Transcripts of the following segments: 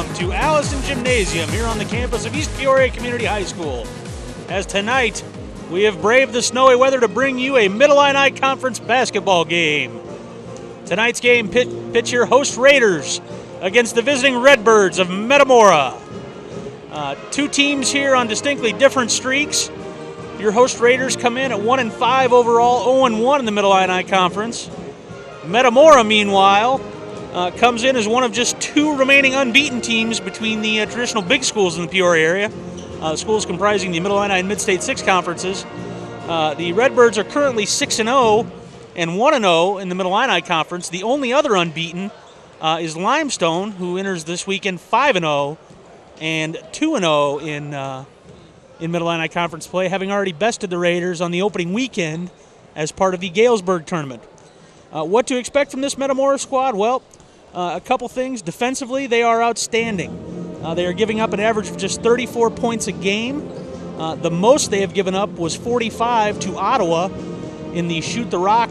welcome to Allison Gymnasium here on the campus of East Peoria Community High School. As tonight, we have braved the snowy weather to bring you a Mid-Illini Conference basketball game. Tonight's game pits your host Raiders against the visiting Redbirds of Metamora. Two teams here on distinctly different streaks. Your host Raiders come in at 1-5 overall, 0-1 in the Mid-Illini Conference. Metamora, meanwhile, comes in as one of just two remaining unbeaten teams between the traditional big schools in the Peoria area, schools comprising the Mid-Illini and Mid-State 6 conferences. The Redbirds are currently 6-0 and 1-0 in the Mid-Illini Conference. The only other unbeaten is Limestone, who enters this weekend 5-0 and 2-0 in Mid-Illini Conference play, having already bested the Raiders on the opening weekend as part of the Galesburg tournament. What to expect from this Metamora squad? Well, a couple things. Defensively, they are outstanding. They are giving up an average of just 34 points a game. The most they have given up was 45 to Ottawa in the Shoot the Rock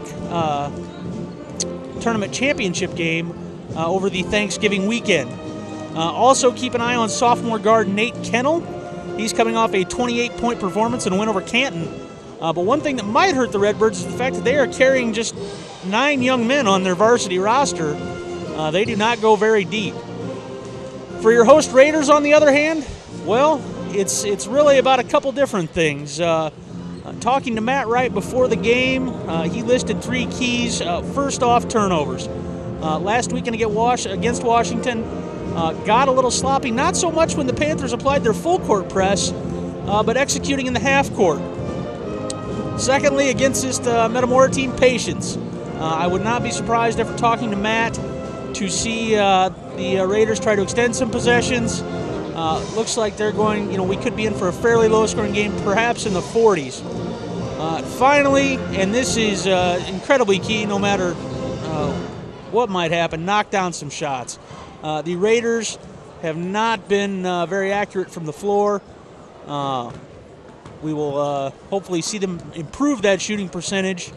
tournament championship game over the Thanksgiving weekend. Also, keep an eye on sophomore guard Nate Kennel. He's coming off a 28-point performance and a win over Canton. But one thing that might hurt the Redbirds is the fact that they are carrying just 9 young men on their varsity roster. They do not go very deep. For your host Raiders, on the other hand, well, it's really about a couple different things. Talking to Matt Wright before the game, he listed 3 keys. First off, turnovers. Last weekend against Washington, got a little sloppy, not so much when the Panthers applied their full court press, but executing in the half court. Secondly, against this Metamora team, patience. I would not be surprised after talking to Matt to see the Raiders try to extend some possessions. Looks like they're going, we could be in for a fairly low-scoring game, perhaps in the 40s. Finally, and this is incredibly key no matter what might happen, knock down some shots. The Raiders have not been very accurate from the floor. We will hopefully see them improve that shooting percentage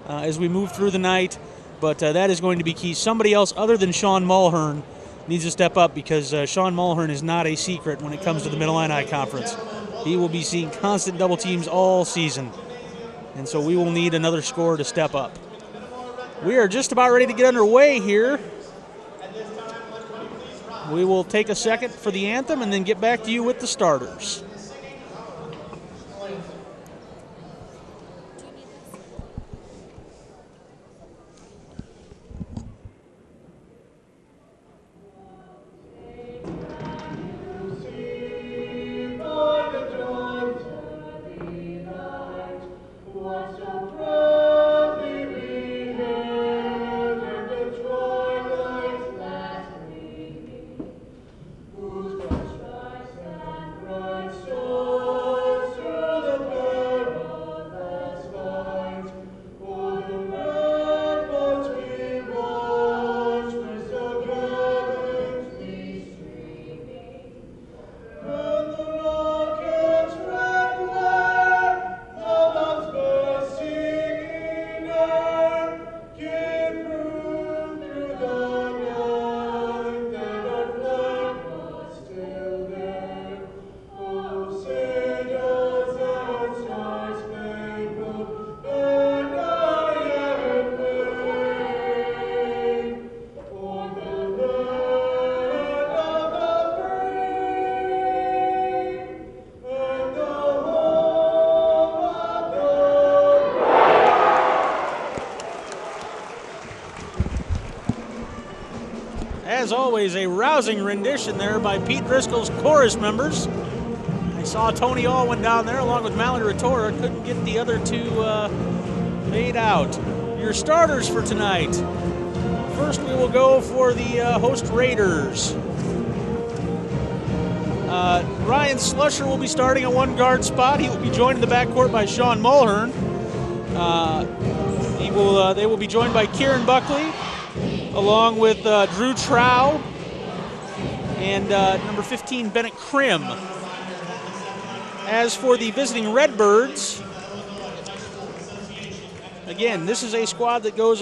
as we move through the night, but that is going to be key. Somebody else other than Sean Mulhern needs to step up because Sean Mulhern is not a secret when it comes to the Mid-Illini Conference. He will be seeing constant double teams all season, and so we will need another scorer to step up. We are just about ready to get underway here. We will take a second for the anthem and then get back to you with the starters. As always, a rousing rendition there by Pete Driscoll's chorus members. I saw Tony Allwyn down there along with Mallory Ratora. Couldn't get the other two made out. Your starters for tonight. First, we will go for the host Raiders. Ryan Slusher will be starting a one guard spot. He will be joined in the backcourt by Sean Mulhern. They will be joined by Kieran Buckley, along with Drew Trow and number 15, Bennett Krim. As for the visiting Redbirds, again, this is a squad that goes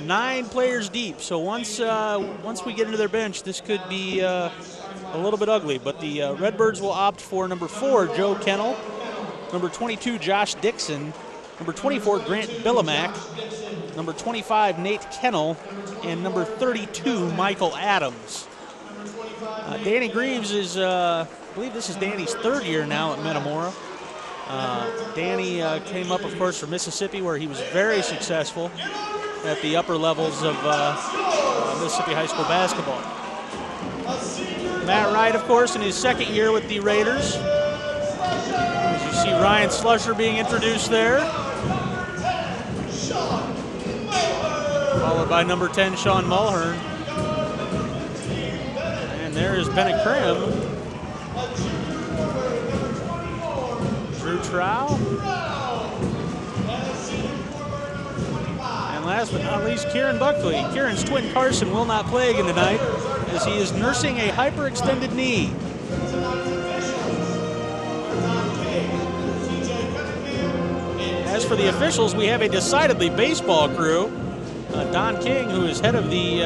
9 players deep. So once we get into their bench, this could be a little bit ugly. But the Redbirds will opt for number 4, Joe Kennel, number 22, Josh Dixon, number 24, Grant Billimack, number 25, Nate Kennel, and number 32, Michael Adams. Danny Greaves is, I believe this is Danny's 3rd year now at Metamora. Danny came up, of course, from Mississippi, where he was very successful at the upper levels of Mississippi high school basketball. Matt Wright, of course, in his 2nd year with the Raiders. As you see Ryan Slusher being introduced there. Followed by number 10, Sean Mulhern. And there is Bennett Krim. Drew Trow. And last but not least, Kieran Buckley. Kieran's twin Carson will not play again tonight as he is nursing a hyperextended knee. As for the officials, we have a decidedly baseball crew. Don King, who is head of the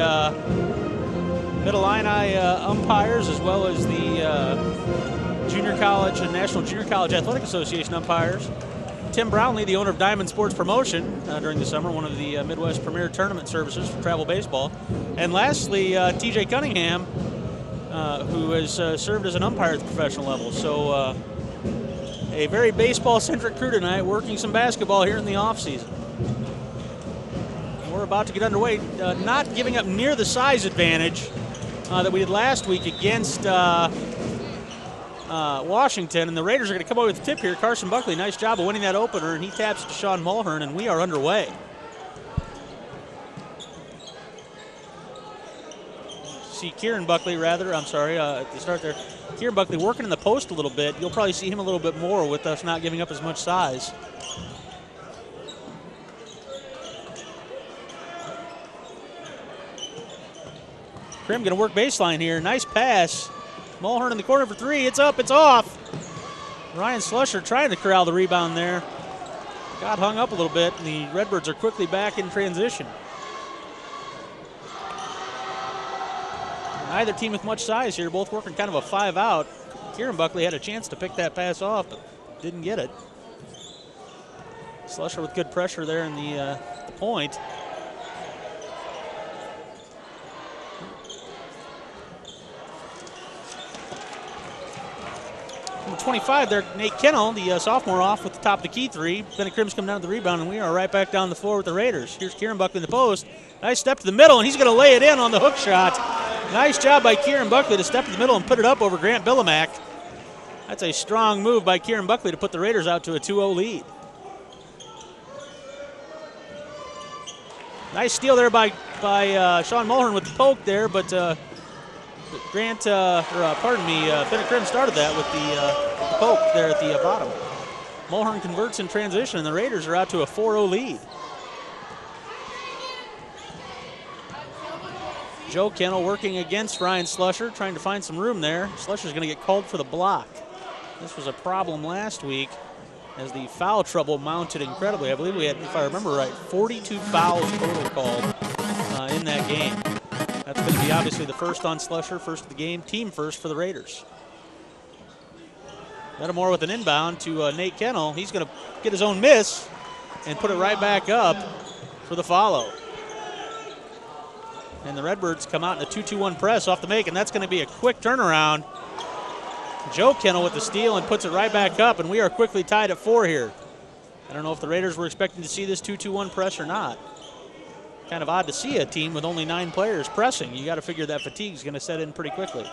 Mid-Illini umpires, as well as the Junior College and National Junior College Athletic Association umpires. Tim Brownlee, the owner of Diamond Sports Promotion during the summer, one of the Midwest premier tournament services for travel baseball. And lastly, TJ Cunningham, who has served as an umpire at the professional level. So a very baseball-centric crew tonight, working some basketball here in the offseason. We're about to get underway, not giving up near the size advantage that we did last week against Washington, and the Raiders are going to come away with the tip here. Carson Buckley, nice job of winning that opener, and he taps to Sean Mulhern, and we are underway. See Kieran Buckley, at the start there. Kieran Buckley working in the post a little bit. You'll probably see him a little bit more with us not giving up as much size. Krim going to work baseline here. Nice pass. Mulhern in the corner for 3. It's up, it's off. Ryan Slusher trying to corral the rebound there. Got hung up a little bit, and the Redbirds are quickly back in transition. Neither team with much size here, both working kind of a 5-out. Kieran Buckley had a chance to pick that pass off, but didn't get it. Slusher with good pressure there in the point. Number 25 there, Nate Kennel, the sophomore, off with the top of the key 3. Bennett Krim's coming down to the rebound, and we are right back down the floor with the Raiders. Here's Kieran Buckley in the post. Nice step to the middle, and he's going to lay it in on the hook shot. Nice job by Kieran Buckley to step to the middle and put it up over Grant Billimack. That's a strong move by Kieran Buckley to put the Raiders out to a 2-0 lead. Nice steal there by Sean Mulhern with the poke there, but Bennett Krim started that with the poke there at the bottom. Mulhern converts in transition, and the Raiders are out to a 4-0 lead. Joe Kennel working against Ryan Slusher, trying to find some room there. Slusher's going to get called for the block. This was a problem last week as the foul trouble mounted incredibly. I believe we had, if I remember right, 42 fouls total called in that game. That's going to be obviously the first on Slusher, first of the game, team first for the Raiders. Metamora with an inbound to Nate Kennel. He's going to get his own miss and put it right back up for the follow. And the Redbirds come out in a 2-2-1 press off the make, and that's going to be a quick turnaround. Joe Kennel with the steal and puts it right back up, and we are quickly tied at 4 here. I don't know if the Raiders were expecting to see this 2-2-1 press or not. Kind of odd to see a team with only 9 players pressing. You got to figure that fatigue is going to set in pretty quickly.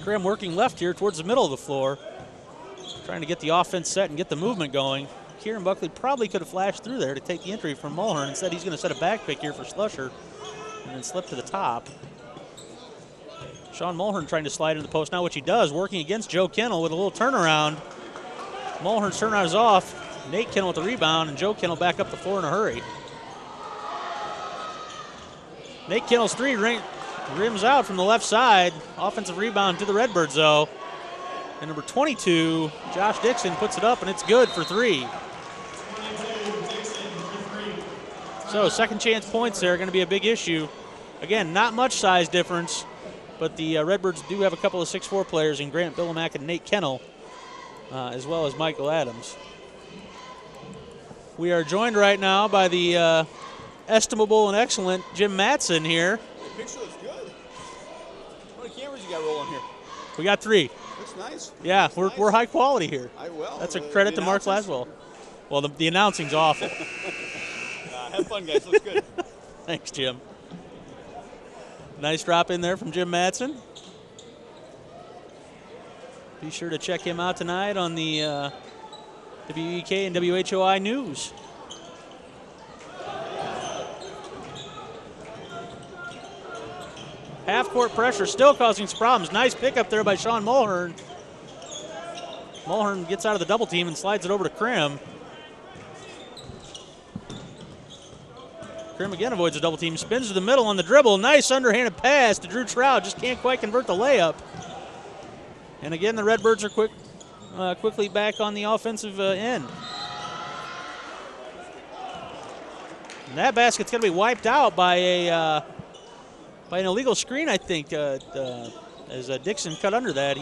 Krim working left here towards the middle of the floor, trying to get the offense set and get the movement going. Kieran Buckley probably could have flashed through there to take the entry from Mulhern. Instead, he's going to set a back pick here for Slusher and then slip to the top. Sean Mulhern trying to slide into the post now, which he does, working against Joe Kennel with a little turnaround. Mulhern's turnaround is off. Nate Kennel with the rebound, and Joe Kennel back up the floor in a hurry. Nate Kennel's 3 rims out from the left side. Offensive rebound to the Redbirds, though. And number 22, Josh Dixon, puts it up, and it's good for 3. So second chance points there are going to be a big issue. Again, not much size difference, but the Redbirds do have a couple of 6'4" players in Grant Billamack and Nate Kennel, as well as Michael Adams. We are joined right now by the estimable and excellent Jim Matson here. The picture looks good. How many cameras you got rolling here? We got 3. Looks nice. Yeah, Looks we're nice. high quality here. That's a credit to Mark Laswell. Well, the announcing's awful. Have fun, guys. Looks good. Thanks, Jim. Nice drop in there from Jim Matson. Be sure to check him out tonight on the WEK and WHOI News. Half-court pressure still causing some problems. Nice pickup there by Sean Mulhern. Mulhern gets out of the double team and slides it over to Krim. Krim again avoids the double team, spins to the middle on the dribble. Nice underhanded pass to Drew Trout, just can't quite convert the layup. And again, the Redbirds are quickly back on the offensive end. And that basket's going to be wiped out by an illegal screen, I think, as Dixon cut under that.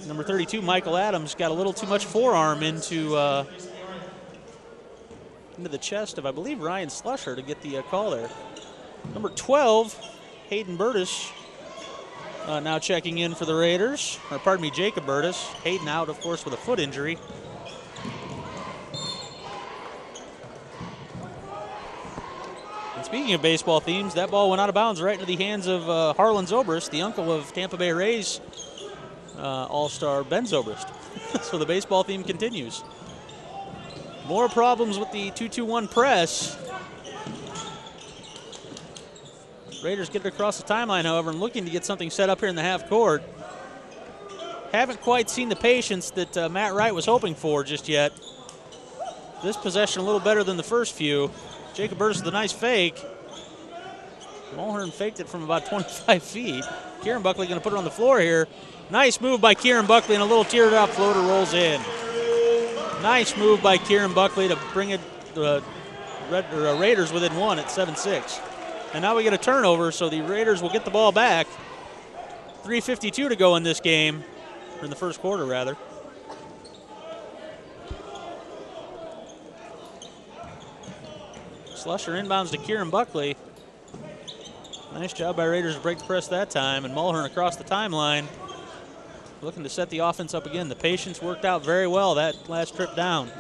Number 32, Michael Adams, got a little too much forearm into the chest of, I believe, Ryan Slusher to get the call there. Number 12, Hayden Burtis, now checking in for the Raiders. Or pardon me, Jacob Burtis. Hayden out, of course, with a foot injury. And speaking of baseball themes, that ball went out of bounds right into the hands of Harlan Zobrist, the uncle of Tampa Bay Rays All-Star Ben Zobrist. So the baseball theme continues. More problems with the 2-2-1 press. Raiders get it across the timeline, however, and looking to get something set up here in the half court. Haven't quite seen the patience that Matt Wright was hoping for just yet. This possession a little better than the first few. Jacob Burtis with a nice fake. Mulhern faked it from about 25 feet. Kieran Buckley going to put it on the floor here. Nice move by Kieran Buckley, and a little teardrop floater rolls in. Nice move by Kieran Buckley to bring it Raiders within 1 at 7-6. And now we get a turnover, so the Raiders will get the ball back. 3:52 to go in this game, or in the first quarter, rather. Slusher inbounds to Kieran Buckley. Nice job by Raiders to break the press that time, and Mulhern across the timeline, looking to set the offense up again. The patience worked out very well that last trip down.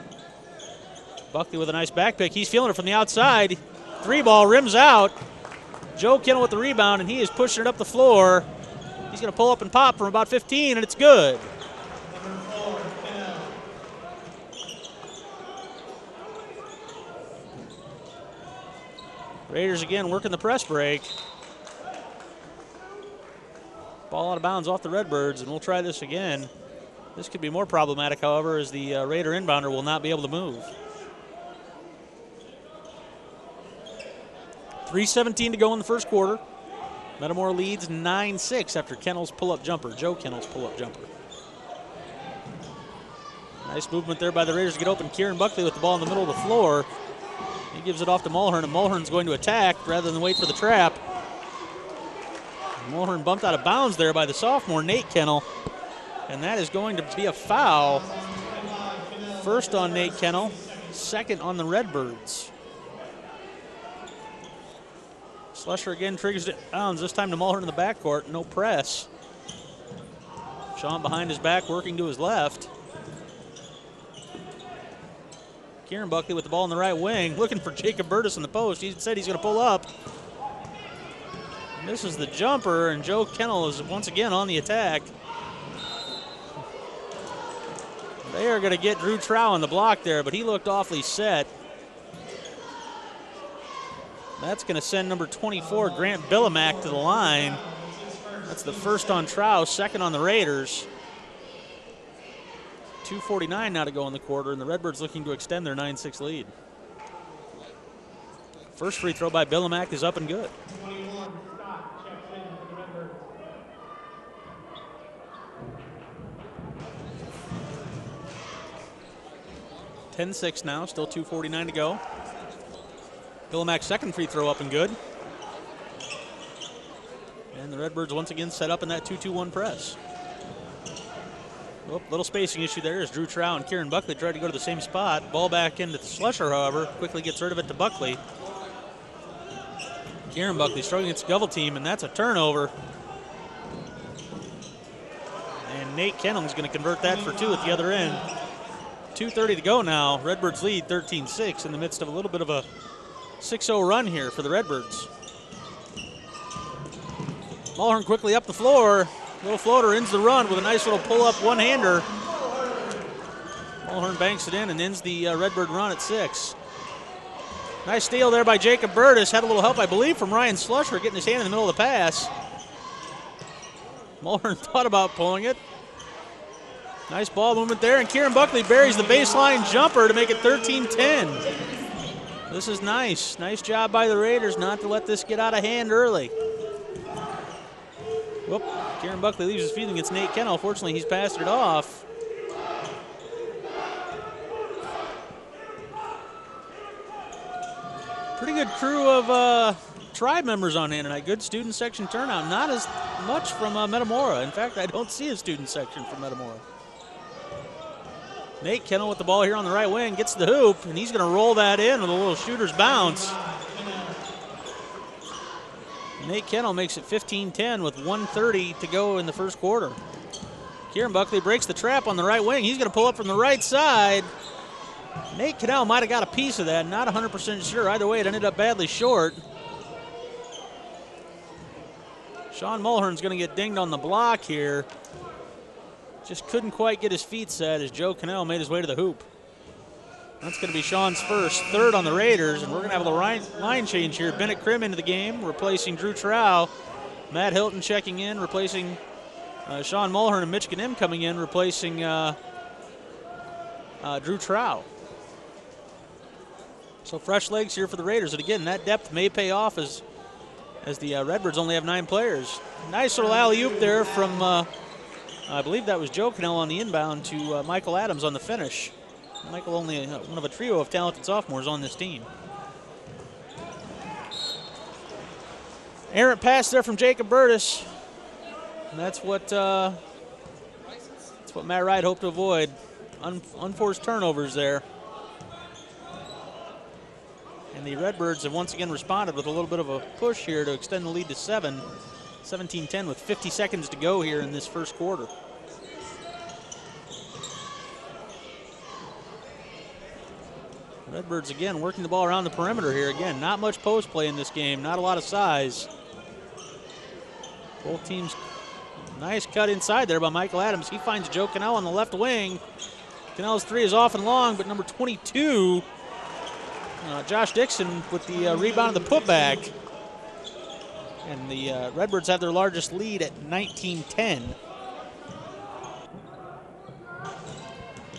Buckley with a nice back pick. He's feeling it from the outside. 3-ball rims out. Joe Kennel with the rebound, and he is pushing it up the floor. He's going to pull up and pop from about 15, and it's good. Raiders again working the press break. Ball out of bounds off the Redbirds, and we'll try this again. This could be more problematic, however, as the Raider inbounder will not be able to move. 3:17 to go in the first quarter. Metamora leads 9-6 after Kennel's pull-up jumper, Joe Kennel's pull-up jumper. Nice movement there by the Raiders to get open. Kieran Buckley with the ball in the middle of the floor. He gives it off to Mulhern, and Mulhern's going to attack rather than wait for the trap. Mulhern bumped out of bounds there by the sophomore, Nate Kennel. And that is going to be a foul. First on Nate Kennel, second on the Redbirds. Slusher again triggers it bounds, this time to Mulhern in the backcourt, no press. Sean behind his back, working to his left. Kieran Buckley with the ball in the right wing, looking for Jacob Burtis in the post. He said he's going to pull up. Misses the jumper, and Joe Kennel is once again on the attack. They are going to get Drew Trow on the block there, but he looked awfully set. That's going to send number 24, Grant Billamack, to the line. That's the first on Trow, second on the Raiders. 2:49 now to go in the quarter, and the Redbirds looking to extend their 9-6 lead. First free throw by Billamack is up and good. 10-6 now, still 2:49 to go. Pillamac's second free throw up and good. And the Redbirds once again set up in that 2-2-1 press. Oh, little spacing issue there as Drew Trow and Kieran Buckley tried to go to the same spot. Ball back into Slusher, however, quickly gets rid of it to Buckley. Kieran Buckley struggling against double team, and that's a turnover. And Nate Kennel's going to convert that for 2 at the other end. 2:30 to go now. Redbirds lead 13-6 in the midst of a little bit of a 6-0 run here for the Redbirds. Mulhern quickly up the floor. Little floater ends the run with a nice little pull-up one-hander. Mulhern banks it in and ends the Redbird run at 6. Nice steal there by Jacob Burtis. Had a little help, I believe, from Ryan Slusher getting his hand in the middle of the pass. Mulhern thought about pulling it. Nice ball movement there, and Kieran Buckley buries the baseline jumper to make it 13-10. This is nice. Nice job by the Raiders not to let this get out of hand early. Whoop. Kieran Buckley leaves his feet against Nate Kennel. Fortunately, he's passed it off. Pretty good crew of tribe members on hand tonight. Good student section turnout. Not as much from Metamora. In fact, I don't see a student section from Metamora. Nate Kennel with the ball here on the right wing, gets the hoop, and he's going to roll that in with a little shooter's bounce. Nate Kennel makes it 15-10 with 1:30 to go in the first quarter. Kieran Buckley breaks the trap on the right wing. He's going to pull up from the right side. Nate Kennel might have got a piece of that. Not 100% sure. Either way, it ended up badly short. Sean Mulhern's going to get dinged on the block here. Just couldn't quite get his feet set as Joe Cannell made his way to the hoop. That's going to be Sean's first, third on the Raiders, and we're going to have a little line change here. Bennett Krim into the game, replacing Drew Trow. Matt Hilton checking in, replacing Sean Mulhern, and Mitch Ganim coming in, replacing Drew Trow. So fresh legs here for the Raiders, and again, that depth may pay off as the Redbirds only have 9 players. Nice little alley-oop there from, I believe that was Joe Cannell on the inbound to Michael Adams on the finish. Michael only one of a trio of talented sophomores on this team. Errant pass there from Jacob Burtis. And that's what Matt Wright hoped to avoid. Unforced turnovers there. And the Redbirds have once again responded with a little bit of a push here to extend the lead to 7. 17-10 with 50 seconds to go here in this first quarter. Redbirds again working the ball around the perimeter here. Again, not much post play in this game, not a lot of size. Both teams, nice cut inside there by Michael Adams. He finds Joe Cannell on the left wing. Cannell's 3 is off and long, but number 22, Josh Dixon with the rebound of the putback. And the Redbirds have their largest lead at 19-10.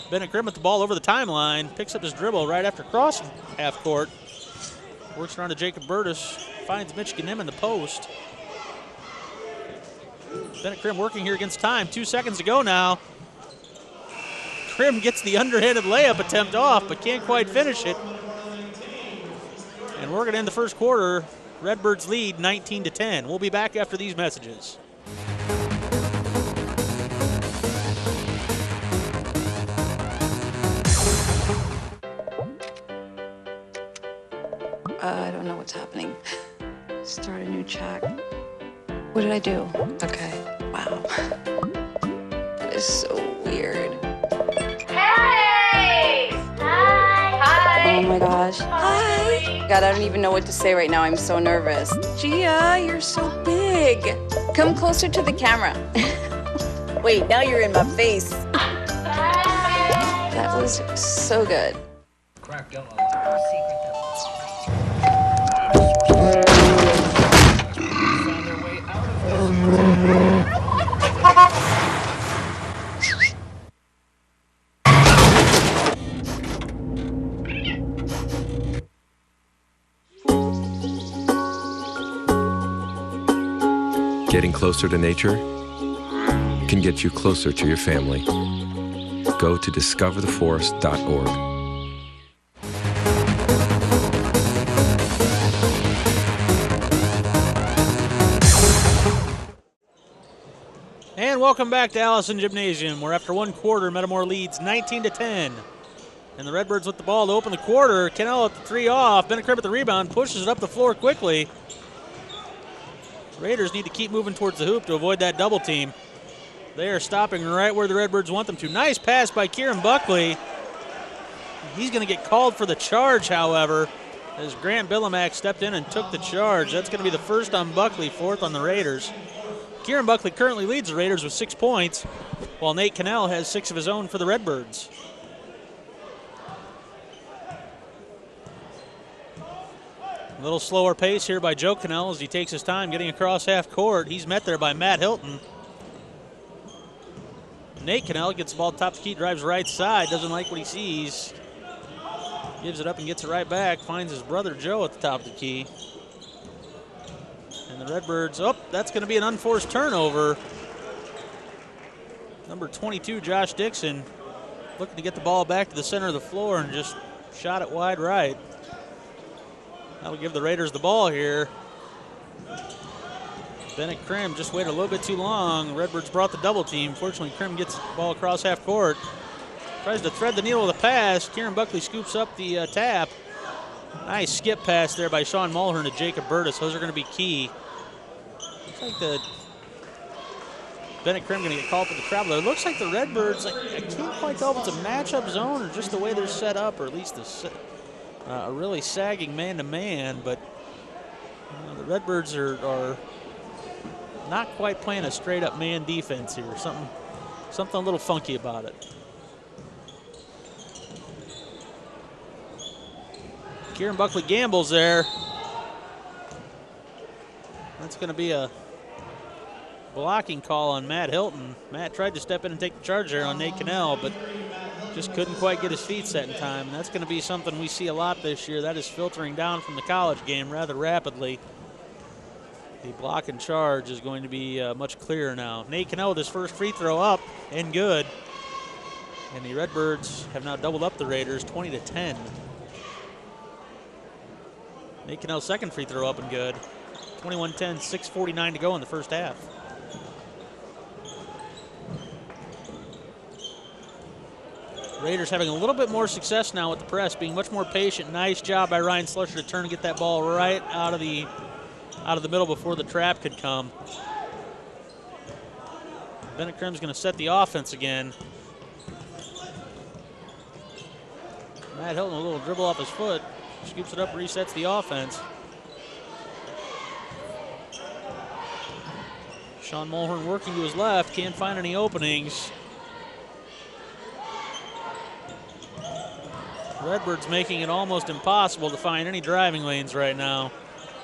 Bennett Grimm with the ball over the timeline, picks up his dribble right after crossing half court. Works around to Jacob Burtis, finds Mitch Ganim in the post. Bennett Grimm working here against time, 2 seconds to go now. Grimm gets the underhanded layup attempt off, but can't quite finish it. And we're going to end the first quarter. Redbirds lead 19-10. We'll be back after these messages. I don't know what's happening. Start a new chat. What did I do? Okay. Wow. That is so weird. Hey! Hi! Oh my gosh. Hi! God, I don't even know what to say right now. I'm so nervous. Gia, you're so big. Come closer to the camera. Wait, now you're in my face. That was so good. Cracked out a secret though. Found their way out of Getting closer to nature can get you closer to your family. Go to discovertheforest.org. welcome back to Allison Gymnasium, where after one quarter, Metamora leads 19-10. And the Redbirds with the ball to open the quarter. Cannell at the 3 off. Benicrim at the rebound, pushes it up the floor quickly. Raiders need to keep moving towards the hoop to avoid that double team. They are stopping right where the Redbirds want them to. Nice pass by Kieran Buckley. He's going to get called for the charge, however, as Grant Billimack stepped in and took the charge. That's going to be the first on Buckley, 4th on the Raiders. Kieran Buckley currently leads the Raiders with 6 points, while Nate Cannell has 6 of his own for the Redbirds. A little slower pace here by Joe Cannell as he takes his time getting across half court. He's met there by Matt Hilton. Nate Cannell gets the ball top of the key, drives right side, doesn't like what he sees. Gives it up and gets it right back, finds his brother Joe at the top of the key. And the Redbirds, that's going to be an unforced turnover. Number 22, Josh Dixon, looking to get the ball back to the center of the floor and just shot it wide right. That'll give the Raiders the ball here. Bennett Krim just waited a little bit too long. Redbirds brought the double team. Fortunately, Krim gets the ball across half court. Tries to thread the needle with a pass. Kieran Buckley scoops up the tap. Nice skip pass there by Sean Mulhern to Jacob Burtis. Those are going to be key. Looks like the Bennett Krim going to get called for the traveler. It looks like the Redbirds, I can't quite tell if it's a matchup zone or just the way they're set up, or at least a really sagging man-to-man, but the Redbirds are not quite playing a straight-up man defense here. Something a little funky about it. Kieran Buckley gambles there. That's going to be a blocking call on Matt Hilton. Matt tried to step in and take the charge there on Nate Cannell, but just couldn't quite get his feet set in time. And that's going to be something we see a lot this year. That is filtering down from the college game rather rapidly. The block and charge is going to be much clearer now. Nate Cannell with his first free throw up and good. And the Redbirds have now doubled up the Raiders 20-10. Nate Cannell's second free throw up and good. 21-10, 6:49 to go in the first half. Raiders having a little bit more success now with the press, being much more patient. Nice job by Ryan Slusher to turn and get that ball right out of the middle before the trap could come. Bennett Krim's going to set the offense again. Matt Hilton, a little dribble off his foot, scoops it up, resets the offense. Sean Mulhern working to his left, can't find any openings. Redbirds making it almost impossible to find any driving lanes right now.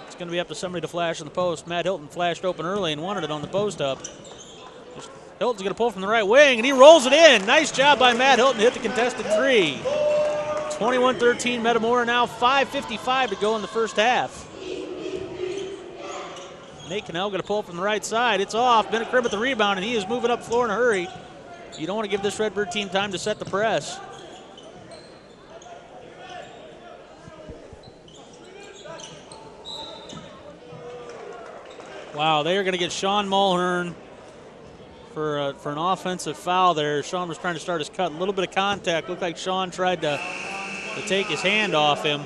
It's going to be up to somebody to flash in the post. Matt Hilton flashed open early and wanted it on the post up. Hilton's going to pull from the right wing, and he rolls it in. Nice job by Matt Hilton to hit the contested three. 21-13 Metamora now, 5:55 to go in the first half. Nate Cannell going to pull from the right side. It's off. Bennett Krim at the rebound, and he is moving up floor in a hurry. You don't want to give this Redbird team time to set the press. Wow, they are going to get Sean Mulhern for an offensive foul there. Sean was trying to start his cut. A little bit of contact. Looked like Sean tried to take his hand off him.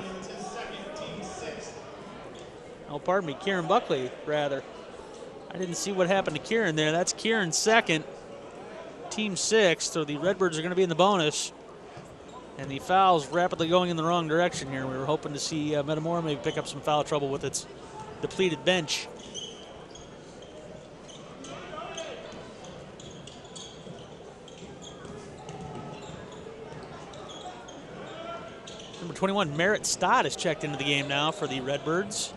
Oh, pardon me, Kieran Buckley, rather. I didn't see what happened to Kieran there. That's Kieran's second, team sixth, so the Redbirds are going to be in the bonus. And the foul's rapidly going in the wrong direction here. We were hoping to see Metamora maybe pick up some foul trouble with its depleted bench. Number 21, Merritt Stott is checked into the game now for the Redbirds.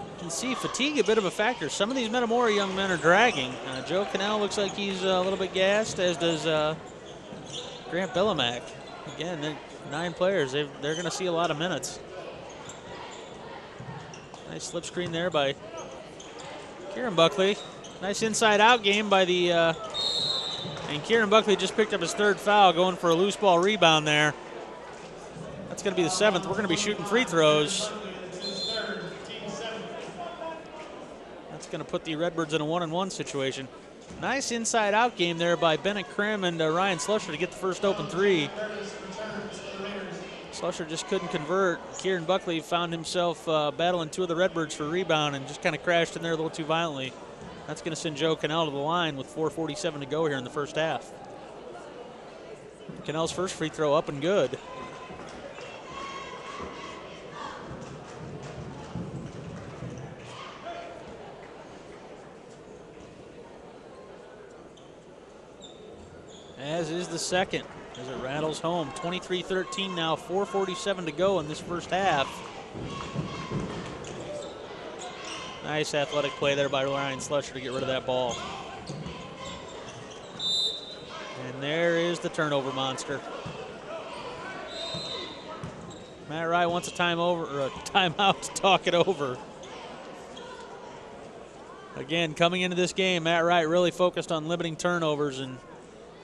You can see fatigue a bit of a factor. Some of these Metamora young men are dragging. Joe Cannell looks like he's a little bit gassed, as does Grant Billimack. Again, they're 9 players. They're going to see a lot of minutes. Nice slip screen there by Kieran Buckley. Nice inside-out game by the, and Kieran Buckley just picked up his third foul, going for a loose ball rebound there. That's going to be the 7th. We're going to be shooting free throws. That's going to put the Redbirds in a 1-on-1 situation. Nice inside-out game there by Bennett Krim and Ryan Slusher to get the first open three. Slusher just couldn't convert. Kieran Buckley found himself battling two of the Redbirds for a rebound and just kind of crashed in there a little too violently. That's going to send Joe Cannell to the line with 4:47 to go here in the first half. Cannell's first free throw up and good. As is the second, as it rattles home. 23-13 now, 4:47 to go in this first half. Nice athletic play there by Ryan Slusher to get rid of that ball. And there is the turnover monster. Matt Wright wants a timeout to talk it over. Again, coming into this game, Matt Wright really focused on limiting turnovers, and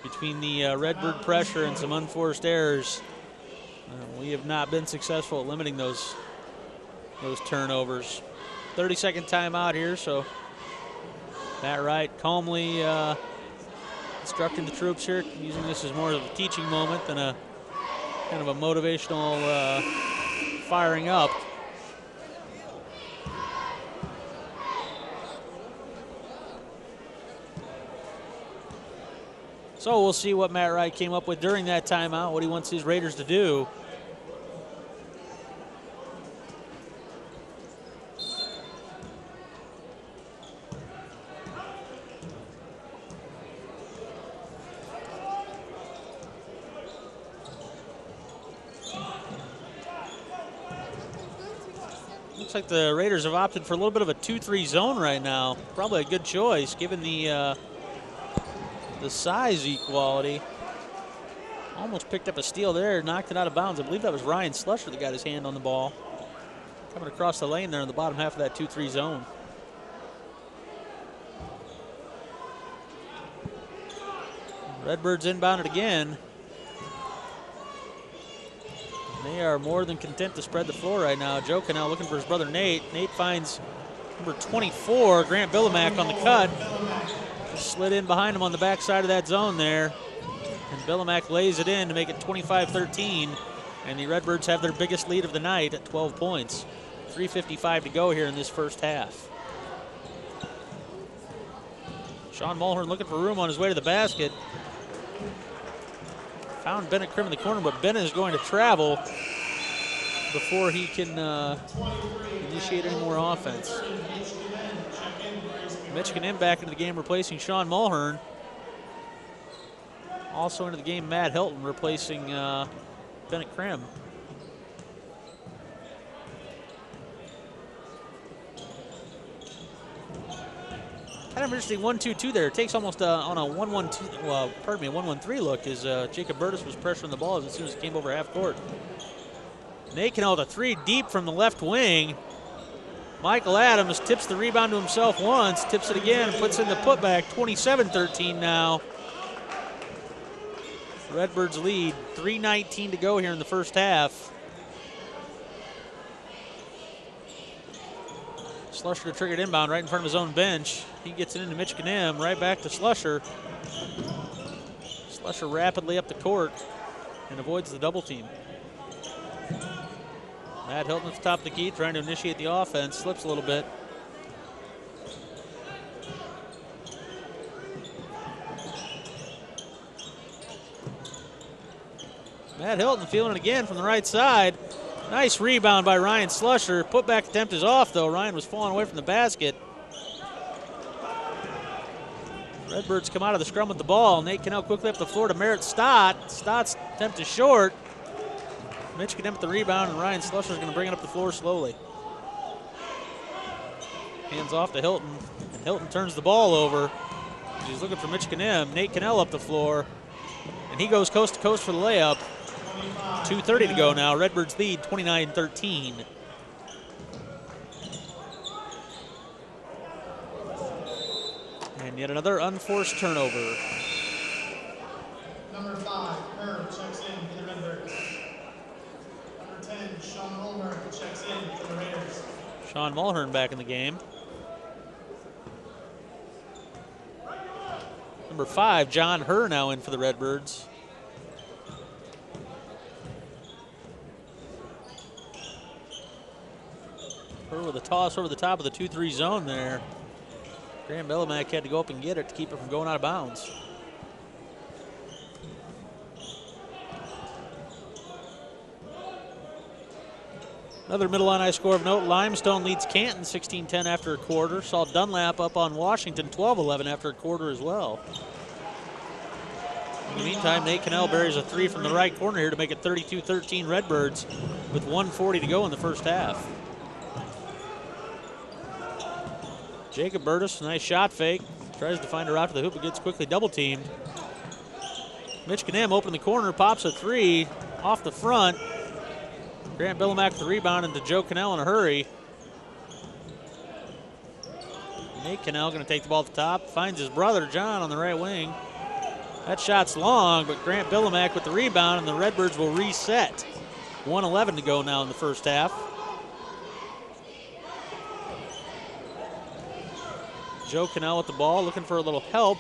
between the Redbird pressure and some unforced errors, we have not been successful at limiting those turnovers. 30-second timeout here, so Matt Wright calmly instructing the troops here, using this as more of a teaching moment than a kind of a motivational firing up. So we'll see what Matt Wright came up with during that timeout, what he wants his Raiders to do. Looks like the Raiders have opted for a little bit of a 2-3 zone right now. Probably a good choice given the size equality. Almost picked up a steal there, knocked it out of bounds. I believe that was Ryan Slusher that got his hand on the ball. Coming across the lane there in the bottom half of that 2-3 zone. Redbirds inbounded again. They are more than content to spread the floor right now. Joe Cannell looking for his brother Nate. Nate finds number 24, Grant Billamack, on the cut. Slid in behind him on the backside of that zone there. And Billamack lays it in to make it 25-13. And the Redbirds have their biggest lead of the night at 12 points. 3:55 to go here in this first half. Sean Mulhern looking for room on his way to the basket. Found Bennett Krim in the corner, but Bennett is going to travel before he can initiate any more offense. Michigan in back into the game, replacing Sean Mulhern. Also into the game, Matt Hilton replacing Bennett Krim. Kind of interesting 1-2-2 there. It takes almost on a 1-1-2, well, pardon me, a 1-1-3 look as Jacob Burtis was pressuring the ball as soon as it came over half court. Nate Cannell with a three deep from the left wing. Michael Adams tips the rebound to himself once, tips it again, and puts in the putback. 27-13 now. Redbirds lead. 3:19 to go here in the first half. Slusher to triggered inbound right in front of his own bench. He gets it into Mitch Ganem, right back to Slusher. Slusher rapidly up the court and avoids the double team. Matt Hilton at the top of the key, trying to initiate the offense, slips a little bit. Matt Hilton feeling it again from the right side. Nice rebound by Ryan Slusher. Putback attempt is off, though. Ryan was falling away from the basket. Redbirds come out of the scrum with the ball. Nate Cannell quickly up the floor to Merritt Stott. Stott's attempt is short. Mitch Ganem at the rebound, and Ryan Slusher is going to bring it up the floor slowly. Hands off to Hilton, and Hilton turns the ball over. He's looking for Mitch Ganem. Nate Cannell up the floor, and he goes coast to coast for the layup. 2:30 to go now. Redbirds lead 29-13. And yet another unforced turnover. Number 5, Herb checks in for the Redbirds. Number 10, Sean Mulhern checks in for the Raiders. Sean Mulhern back in the game. Number 5, John Herr, now in for the Redbirds. Herr with a toss over the top of the 2-3 zone there. Graham Bellomack had to go up and get it to keep it from going out of bounds. Another Middle Illini score of note, Limestone leads Canton 16-10 after a quarter. Saw Dunlap up on Washington 12-11 after a quarter as well. In the meantime, Nate Cannell buries a 3 from the right corner here to make it 32-13 Redbirds with 1:40 to go in the first half. Jacob Burtis, nice shot fake. Tries to find her out to the hoop, but gets quickly double teamed. Mitch Knem open the corner, pops a 3 off the front. Grant Bellomack with the rebound into Joe Cannell in a hurry. Nate Cannell going to take the ball at the top, finds his brother John on the right wing. That shot's long, but Grant Bellomack with the rebound, and the Redbirds will reset. 1:11 to go now in the first half. Joe Cannell with the ball, looking for a little help.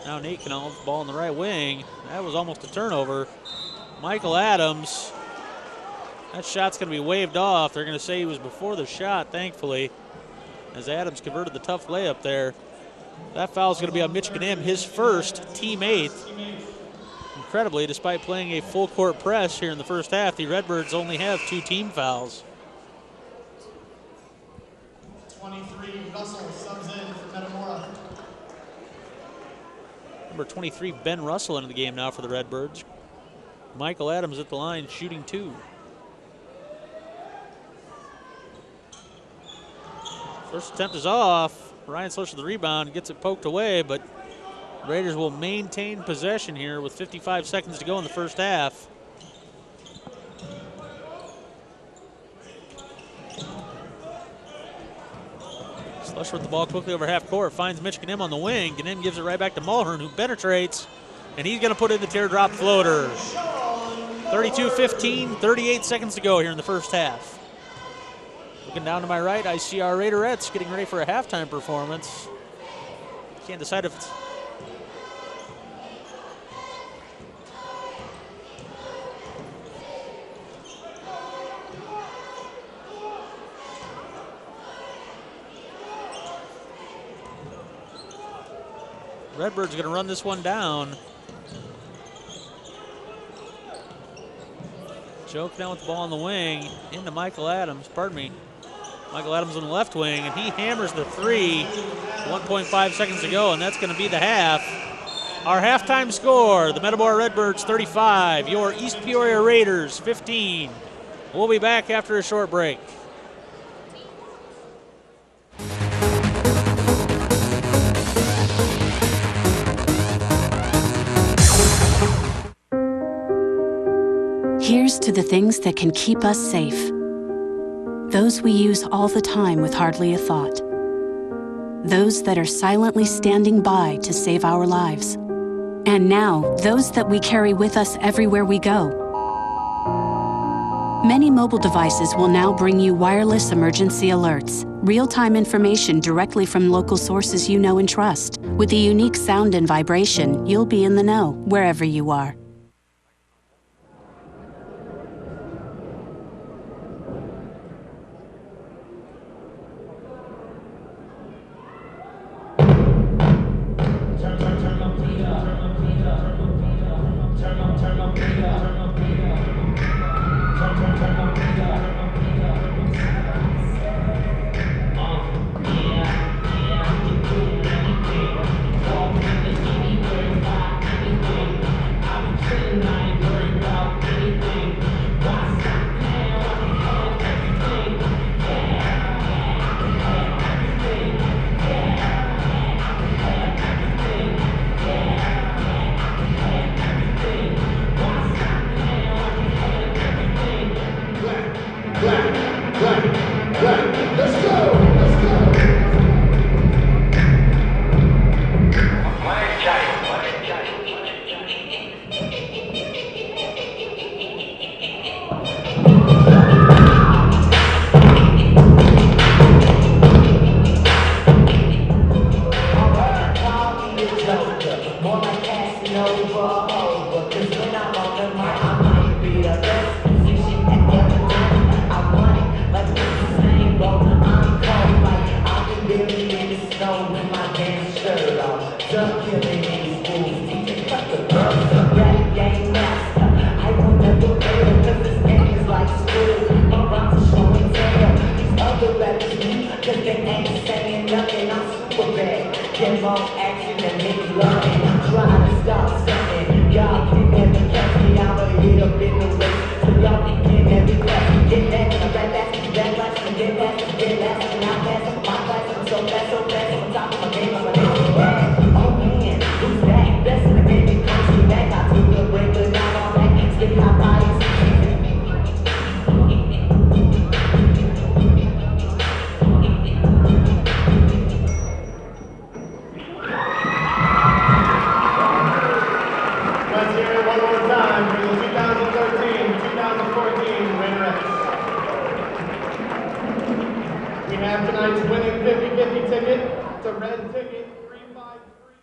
Now Nate Cannell with the ball in the right wing. That was almost a turnover. Michael Adams. That shot's going to be waved off. They're going to say he was before the shot, thankfully, as Adams converted the tough layup there. That foul's going to be on Mitch Knem, his first, team 8th. Incredibly, despite playing a full court press here in the first half, the Redbirds only have 2 team fouls. 23, Russell subs in for Metamora. Number 23, Ben Russell into the game now for the Redbirds. Michael Adams at the line, shooting 2. First attempt is off. Ryan Slusher with the rebound, gets it poked away, but Raiders will maintain possession here with 55 seconds to go in the first half. Slusher with the ball quickly over half court, finds Mitch Knem on the wing. Knem gives it right back to Mulhern, who penetrates, and he's going to put in the teardrop floater. 32-15, 38 seconds to go here in the first half. Looking down to my right, I see our Raiderettes getting ready for a halftime performance. Can't decide if it's... Redbirds going to run this one down. Joe Cannell with the ball on the wing into Michael Adams, pardon me. Michael Adams on the left wing, and he hammers the 3. 1.5 seconds to go, and that's going to be the half. Our halftime score, the Metamora Redbirds 35, your East Peoria Raiders 15. We'll be back after a short break. Here's to the things that can keep us safe. Those we use all the time with hardly a thought. Those that are silently standing by to save our lives. And now, those that we carry with us everywhere we go. Many mobile devices will now bring you wireless emergency alerts, real-time information directly from local sources you know and trust. With the unique sound and vibration, you'll be in the know, wherever you are. stone with my damn shirt off. Just killing these fools. DJ cut the bird. Rap game master. I will never fail, cause this game is like school. My rhymes are showing tail. These other rappers me, cause they ain't saying nothing. I'm super bad. Get off action and make loving. I'm trying to stop something. Y'all can never catch me. I'ma hit up in the race. So y'all can get every class. Get back, and I rap back, and rap back, and get back, get last, and I pass up my class. I'm so fast, on top of my game, I'm a nigga bad. Oh man, who's that? Best in the game, it comes me back. I took a break, but now I'm back. Spit hot bodies. Let's hear it one more time for the 2013-2014 winner. We have tonight's winning 50-50 ticket. It's a red ticket, 353.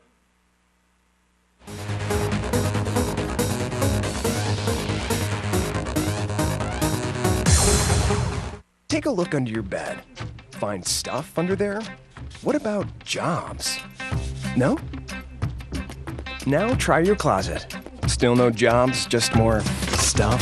Take a look under your bed. Find stuff under there? What about jobs? No? Now try your closet. Still no jobs, just more stuff?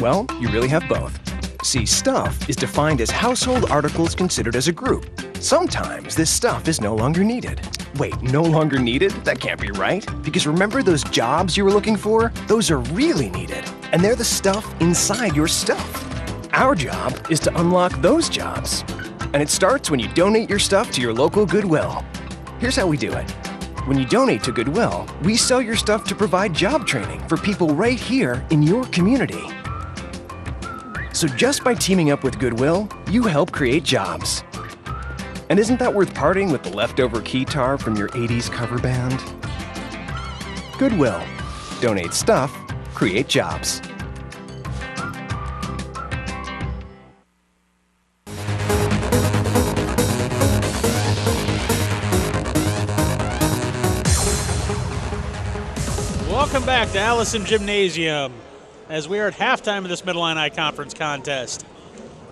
Well, you really have both. See, stuff is defined as household articles considered as a group. Sometimes this stuff is no longer needed. Wait, no longer needed? That can't be right. Because remember those jobs you were looking for? Those are really needed. And they're the stuff inside your stuff. Our job is to unlock those jobs. And it starts when you donate your stuff to your local Goodwill. Here's how we do it. When you donate to Goodwill, we sell your stuff to provide job training for people right here in your community. So just by teaming up with Goodwill, you help create jobs. And isn't that worth parting with the leftover keytar from your 80s cover band? Goodwill. Donate stuff, create jobs. Welcome back to Allison Gymnasium as we are at halftime of this Middle Illini Conference contest.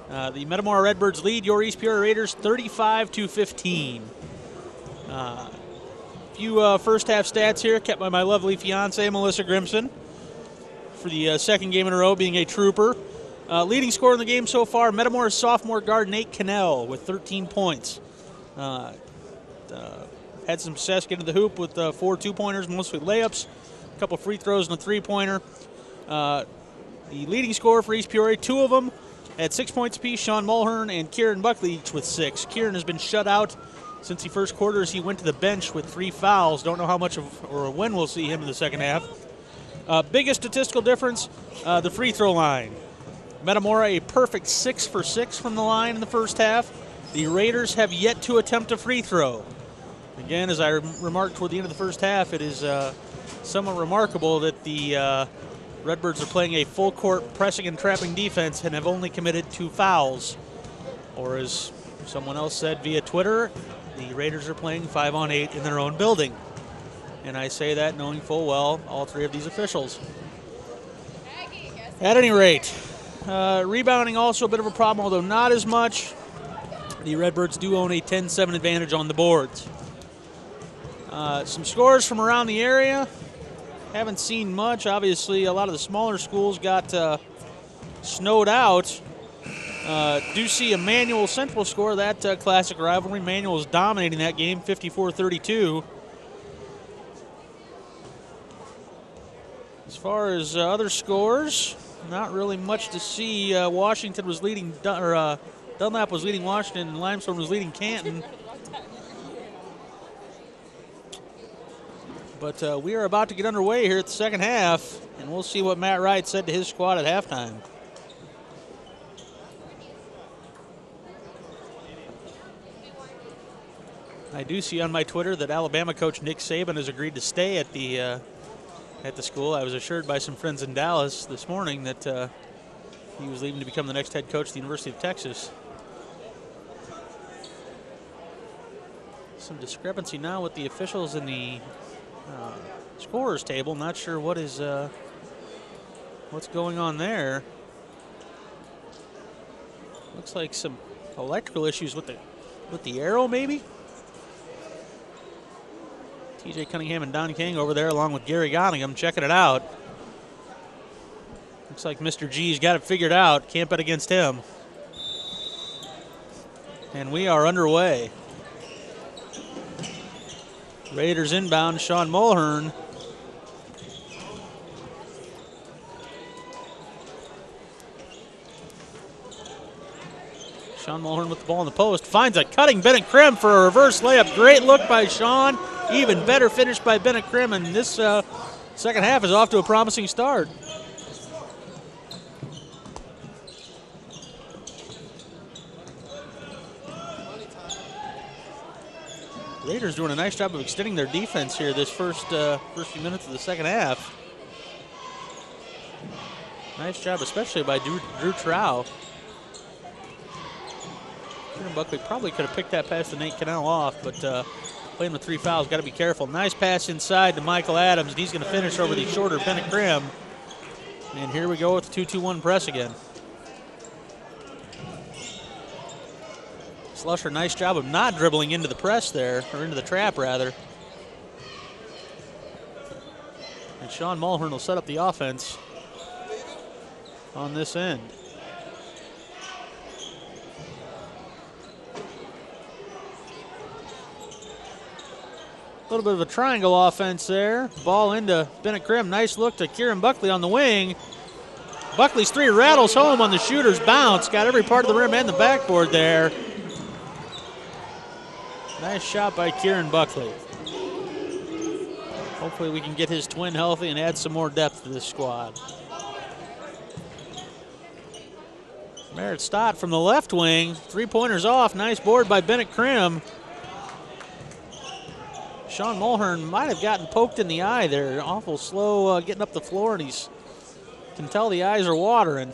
The Metamora Redbirds lead your East Peoria Raiders 35-15. A few first half stats here kept by my lovely fiance Melissa Grimson for the second game in a row, being a trooper. Leading scorer in the game so far, Metamora's sophomore guard Nate Cannell with 13 points. Had some success getting to the hoop with 4 2-pointers, mostly layups, a couple free throws and a 3-pointer. The leading scorer for East Peoria, 2 of them at 6 points apiece, Sean Mulhern and Kieran Buckley each with 6. Kieran has been shut out since the first quarter as he went to the bench with 3 fouls. Don't know how much or when we'll see him in the second half. Biggest statistical difference, the free throw line. Metamora a perfect 6 for 6 from the line in the first half. The Raiders have yet to attempt a free throw. Again, as I remarked toward the end of the first half, it is somewhat remarkable that the Redbirds are playing a full-court pressing and trapping defense and have only committed 2 fouls. Or as someone else said via Twitter, the Raiders are playing 5-on-8 in their own building. And I say that knowing full well all 3 of these officials. At any rate, rebounding also a bit of a problem, although not as much. The Redbirds do own a 10-7 advantage on the boards. Some scores from around the area. Haven't seen much. Obviously, a lot of the smaller schools got snowed out. Do see a Manual Central score, that classic rivalry. Manual is dominating that game, 54-32. As far as other scores, not really much to see. Washington was leading, Dunlap was leading Washington, and Limestone was leading Canton. But we are about to get underway here at the second half, and we'll see what Matt Wright said to his squad at halftime. I do see on my Twitter that Alabama coach Nick Saban has agreed to stay at the school. I was assured by some friends in Dallas this morning that he was leaving to become the next head coach at the University of Texas. Some discrepancy now with the officials in the scorers table. Not sure what is what's going on there. Looks like some electrical issues with the arrow, maybe. TJ Cunningham and Don King over there along with Gary Gottingham checking it out. Looks like Mr. G's got it figured out. Can't bet against him. And we are underway. Raiders inbound, Sean Mulhern. Sean Mulhern with the ball in the post. Finds a cutting Bennett Krim for a reverse layup. Great look by Sean. Even better finish by Bennett Krim. And this second half is off to a promising start. Raiders doing a nice job of extending their defense here this first few minutes of the second half. Nice job, especially by Drew Trow. Kieran Buckley probably could have picked that pass to Nate Cannell off, but playing with 3 fouls, got to be careful. Nice pass inside to Michael Adams, and he's going to finish over the shorter Bennett Krim. And here we go with the 2-2-1 press again. Slusher, nice job of not dribbling into the press there, or into the trap rather. And Sean Mulhern will set up the offense on this end. A little bit of a triangle offense there. Ball into Bennett Krim. Nice look to Kieran Buckley on the wing. Buckley's three rattles home on the shooter's bounce. Got every part of the rim and the backboard there. Nice shot by Kieran Buckley. Hopefully we can get his twin healthy and add some more depth to this squad. Merritt Stott from the left wing. 3-pointers off. Nice board by Bennett Krim. Sean Mulhern might have gotten poked in the eye there. Awful slow getting up the floor, and he's can tell the eyes are watering.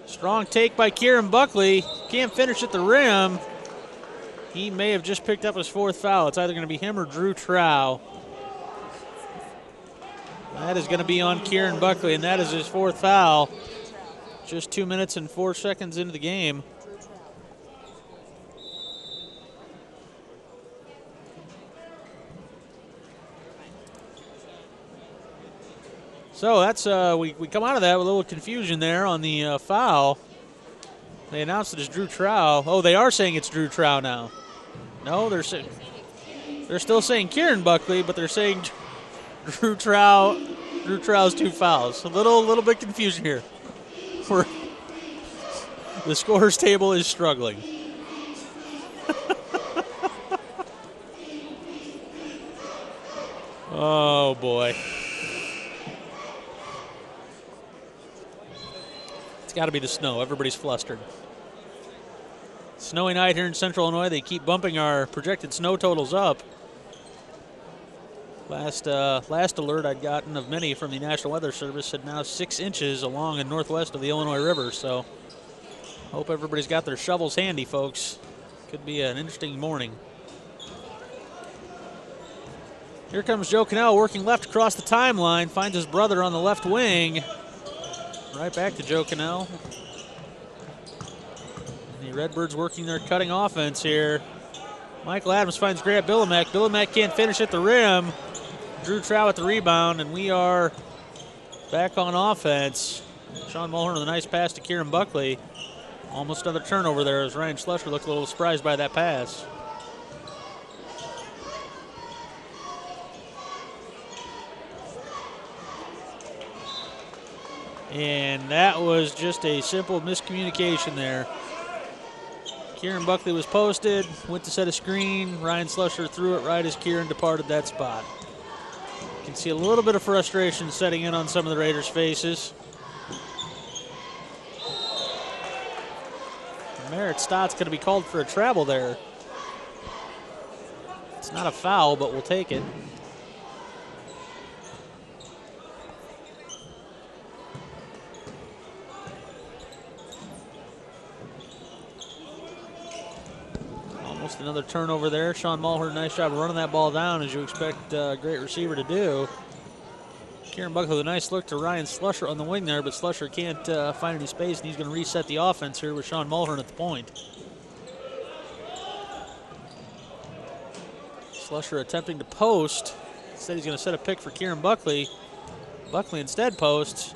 Strong take by Kieran Buckley. Can't finish at the rim. He may have just picked up his 4th foul. It's either going to be him or Drew Trow. That is going to be on Kieran Buckley, and that is his 4th foul. Just 2 minutes and 4 seconds into the game. So that's we come out of that with a little confusion there on the foul. They announced it as Drew Trow. Oh, they are saying it's Drew Trow now. No, they're still saying Kieran Buckley, but they're saying Drew Trow. Drew Trow's 2 fouls. A little bit confusion here. The scorers table is struggling. Oh boy. It's got to be the snow. Everybody's flustered. Snowy night here in Central Illinois. They keep bumping our projected snow totals up. Last alert I'd gotten of many from the National Weather Service said now 6 inches along and northwest of the Illinois River. So hope everybody's got their shovels handy, folks. Could be an interesting morning. Here comes Joe Cannell working left across the timeline. Finds his brother on the left wing. Right back to Joe Cannell. The Redbirds working their cutting offense here. Michael Adams finds Grant Billimack. Billimack can't finish at the rim. Drew Trow at the rebound, and we are back on offense. Sean Mulhern with a nice pass to Kieran Buckley. Almost another turnover there as Ryan Schlusser looked a little surprised by that pass. And that was just a simple miscommunication there. Kieran Buckley was posted, went to set a screen. Ryan Schlusser threw it right as Kieran departed that spot. You can see a little bit of frustration setting in on some of the Raiders' faces. Merritt Stott's going to be called for a travel there. It's not a foul, but we'll take it. Almost another turnover there. Sean Mulhern, nice job of running that ball down, as you expect a great receiver to do. Kieran Buckley with a nice look to Ryan Slusher on the wing there, but Slusher can't find any space, and he's going to reset the offense here with Sean Mulhern at the point. Slusher attempting to post. Instead, he's going to set a pick for Kieran Buckley. Buckley instead posts.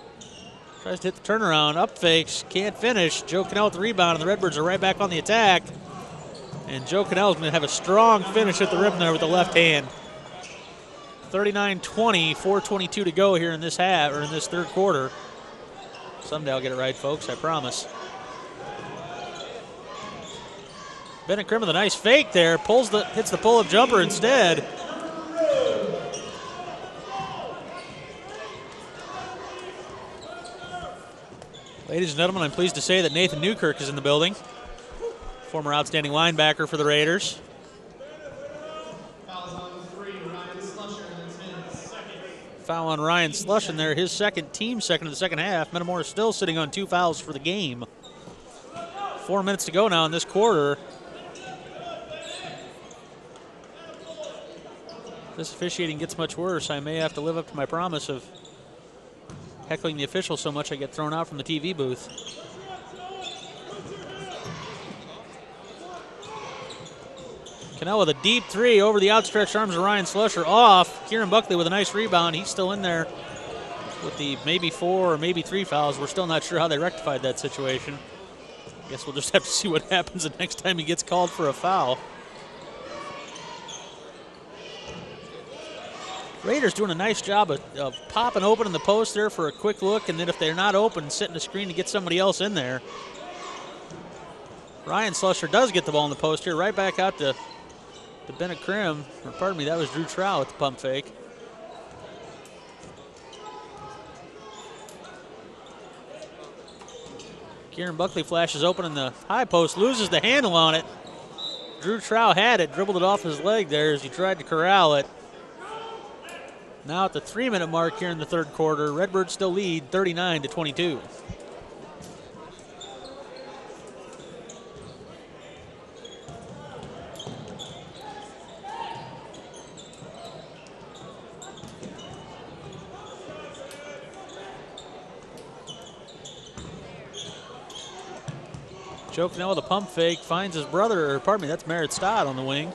Tries to hit the turnaround, up fakes, can't finish. Joe Cannell with the rebound, and the Redbirds are right back on the attack. And Joe Cannell is going to have a strong finish at the rim there with the left hand. 39-20, 4:22 to go here in this half, or in this third quarter. Someday I'll get it right, folks, I promise. Bennett Krim with a nice fake there, hits the pull-up jumper instead. Ladies and gentlemen, I'm pleased to say that Nathan Newkirk is in the building. Former outstanding linebacker for the Raiders. Foul on Ryan Slushin there, his team second of the second half. Metamora still sitting on 2 fouls for the game. 4 minutes to go now in this quarter. If this officiating gets much worse, I may have to live up to my promise of heckling the officials so much I get thrown out from the TV booth. Cannell with a deep three over the outstretched arms of Ryan Slusher off. Kieran Buckley with a nice rebound. He's still in there with the maybe 4 or maybe 3 fouls. We're still not sure how they rectified that situation. I guess we'll just have to see what happens the next time he gets called for a foul. Raiders doing a nice job of popping open in the post there for a quick look, and then if they're not open, setting a screen to get somebody else in there. Ryan Slusher does get the ball in the post here, right back out to Bennett Krim, or pardon me, that was Drew Trow with the pump fake. Kieran Buckley flashes open in the high post, loses the handle on it. Drew Trow had it, dribbled it off his leg there as he tried to corral it. Now at the 3-minute mark here in the third quarter, Redbirds still lead 39-22. Joe Cannell with a pump fake, finds his brother, or pardon me, that's Merritt Stott on the wing.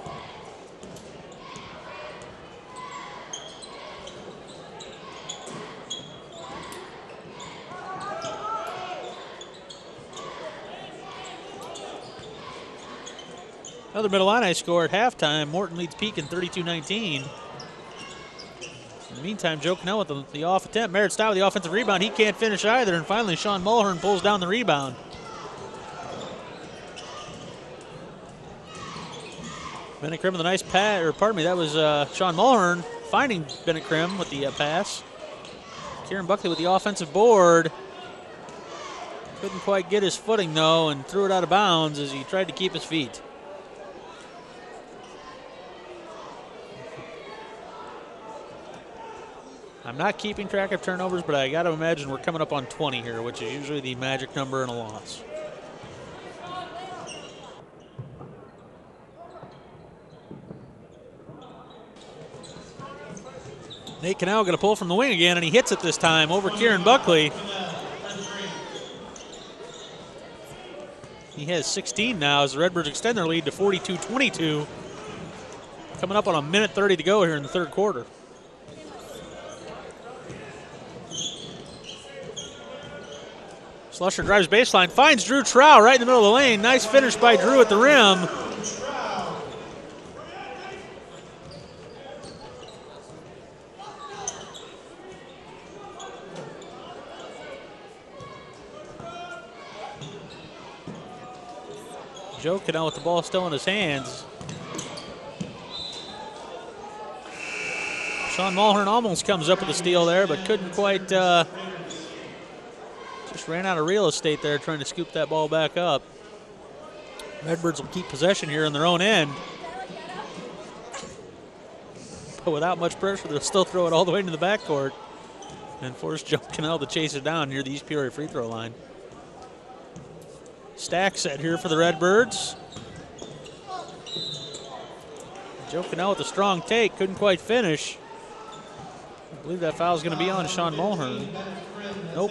Another Middle Illini score at halftime. Morton leads Pekin 32-19. In the meantime, Joe Cannell with the off attempt. Merritt Stott with the offensive rebound. He can't finish either, and finally Sean Mulhern pulls down the rebound. Bennett Krim with a nice pass, or pardon me, that was Sean Mulhern finding Bennett Krim with the pass. Kieran Buckley with the offensive board. Couldn't quite get his footing though, and threw it out of bounds as he tried to keep his feet. I'm not keeping track of turnovers, but I got to imagine we're coming up on 20 here, which is usually the magic number in a loss. Nate Cannell going to pull from the wing again, and he hits it this time over Kieran Buckley. He has 16 now as the Redbirds extend their lead to 42-22. Coming up on a minute 30 to go here in the third quarter. Slusher drives baseline, finds Drew Trow right in the middle of the lane. Nice finish by Drew at the rim. Joe Cannell with the ball still in his hands. Sean Mulhern almost comes up with a steal there, but couldn't quite, just ran out of real estate there trying to scoop that ball back up. Redbirds will keep possession here on their own end. But without much pressure, they'll still throw it all the way into the backcourt and force Joe Cannell to chase it down near the East Peoria free throw line. Stack set here for the Redbirds. Joe Cannell with a strong take, couldn't quite finish. I believe that foul is going to be on Sean Mulhern. Nope.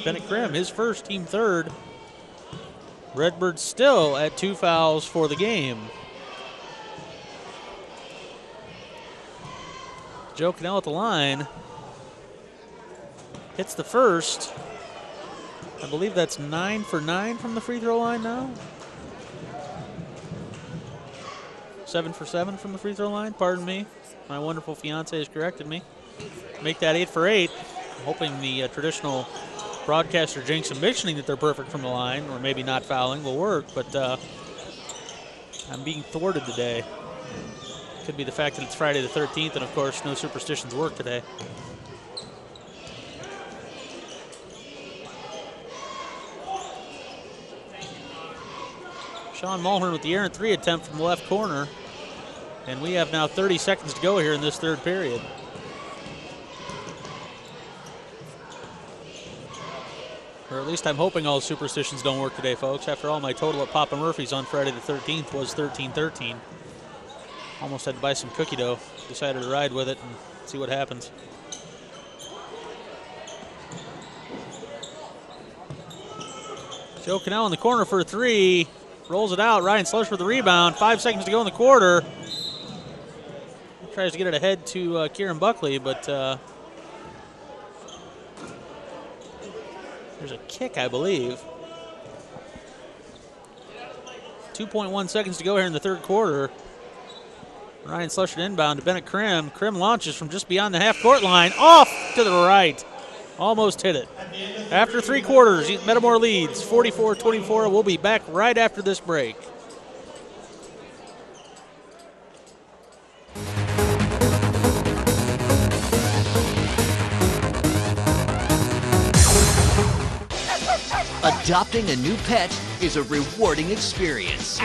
Bennett Krim, his first, team third. Redbirds still at 2 fouls for the game. Joe Cannell at the line. Hits the first. I believe that's 9 for 9 from the free throw line now. 7 for 7 from the free throw line, pardon me. My wonderful fiance has corrected me. Make that 8 for 8. Hoping the traditional broadcaster jinx and mentioning that they're perfect from the line, or maybe not fouling, will work, but I'm being thwarted today. Could be the fact that it's Friday the 13th, and of course, no superstitions work today. Sean Mulhern with the errant 3 attempt from the left corner. And we have now 30 seconds to go here in this third period. Or at least I'm hoping all superstitions don't work today, folks. After all, my total at Papa Murphy's on Friday the 13th was 13-13. Almost had to buy some cookie dough. Decided to ride with it and see what happens. Joe Cannell in the corner for a 3. Rolls it out. Ryan Slush for the rebound. 5 seconds to go in the quarter. Tries to get it ahead to Kieran Buckley, but there's a kick, I believe. 2.1 seconds to go here in the third quarter. Ryan Slush inbound to Bennett Krim. Krim launches from just beyond the half-court line. Off to the right. Almost hit it. After 3 quarters, Metamora leads 44-24. We'll be back right after this break. Adopting a new pet is a rewarding experience.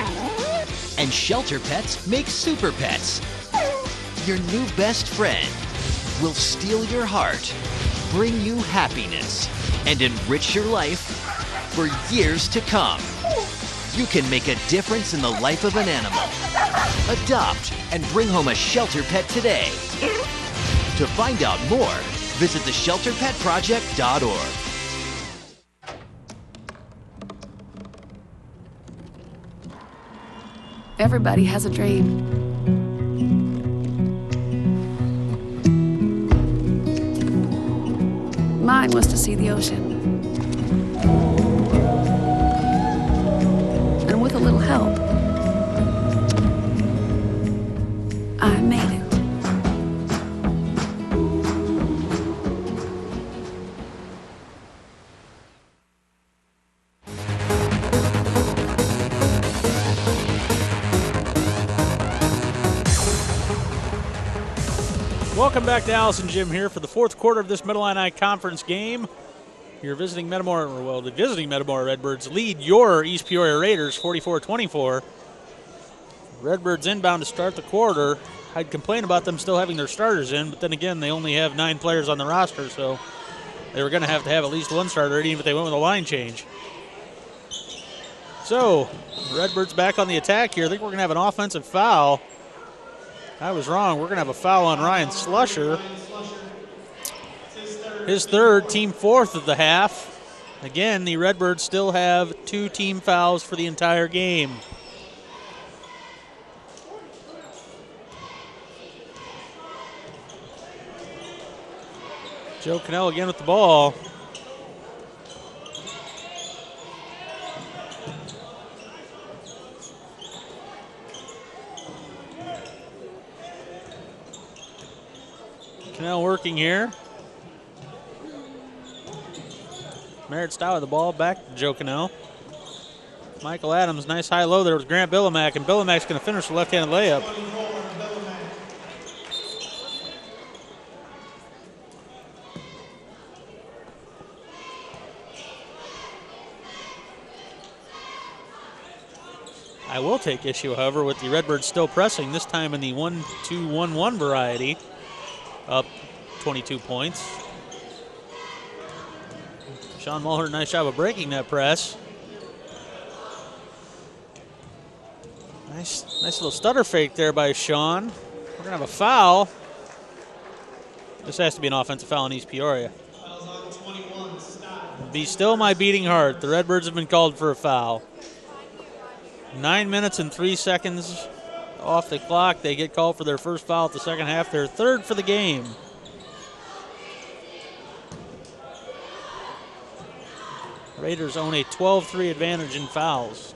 And Shelter Pets make super pets. Your new best friend will steal your heart, bring you happiness, and enrich your life for years to come. You can make a difference in the life of an animal. Adopt and bring home a Shelter Pet today. To find out more, visit theshelterpetproject.org. Everybody has a dream. Mine was to see the ocean. And with a little help, I made it. Welcome back to Allison Jim here for the fourth quarter of this Middle Illini Conference game. You're visiting Metamora, the visiting Metamora Redbirds lead your East Peoria Raiders 44-24. Redbirds inbound to start the quarter. I'd complain about them still having their starters in, but then again, they only have 9 players on the roster, so they were going to have at least one starter, even if they went with a line change. So, Redbirds back on the attack here. I think we're going to have an offensive foul. I was wrong. We're going to have a foul on Ryan Slusher. His third, team fourth of the half. Again, the Redbirds still have 2 team fouls for the entire game. Joe Cannell again with the ball. Cannell working here. Merritt Stout with the ball, back to Joe Cannell. Michael Adams, nice high-low there with Grant Billimack, and Billimack's going to finish the left-handed layup. I will take issue, however, with the Redbirds still pressing, this time in the 1-2-1-1 variety. Up 22 points. Sean Mulhern, nice job of breaking that press. Nice little stutter fake there by Sean. We're going to have a foul. This has to be an offensive foul in East Peoria. Be still my beating heart. The Redbirds have been called for a foul. 9 minutes and 3 seconds off the clock. They get called for their first foul at the second half. Their third for the game. Raiders own a 12-3 advantage in fouls.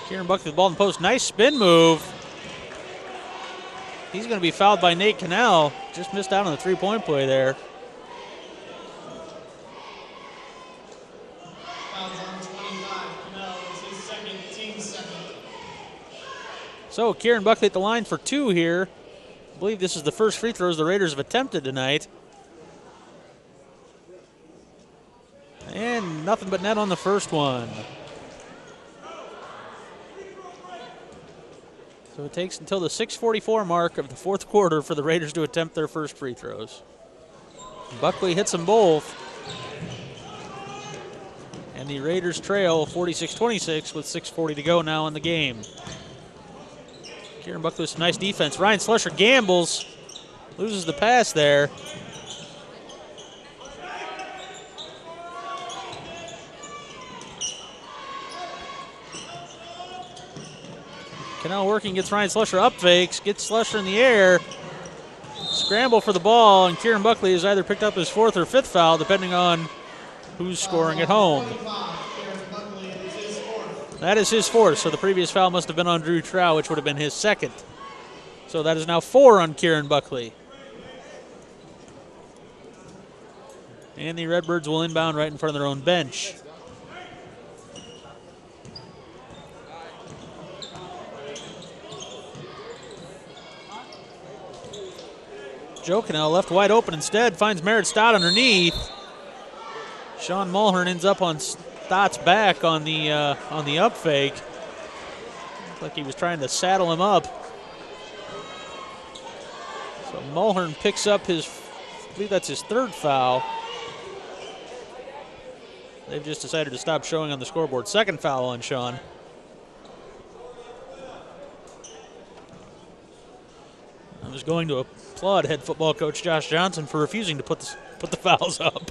Kieran Buckley with the ball in the post. Nice spin move. He's going to be fouled by Nate Cannell. Just missed out on the three-point play there. So Kieran Buckley at the line for 2 here. I believe this is the first free throws the Raiders have attempted tonight. And nothing but net on the first one. So it takes until the 6:44 mark of the fourth quarter for the Raiders to attempt their first free throws. Buckley hits them both. And the Raiders trail 46-26 with 6:40 to go now in the game. Kieran Buckley with some nice defense. Ryan Slusher gambles, loses the pass there. Cannell working, gets Ryan Slusher up fakes, gets Slusher in the air. Scramble for the ball, and Kieran Buckley has either picked up his 4th or 5th foul, depending on who's scoring at home. That is his 4th, so the previous foul must have been on Drew Trow, which would have been his 2nd. So that is now 4 on Kieran Buckley. And the Redbirds will inbound right in front of their own bench. Joe Cannell left wide open instead, finds Merritt Stott underneath. Sean Mulhern ends up on Stott's back on the up fake. Looks like he was trying to saddle him up. So Mulhern picks up his, I believe that's his 3rd foul. They've just decided to stop showing on the scoreboard. 2nd foul on Sean. I was going to applaud head football coach Josh Johnson for refusing to put the fouls up.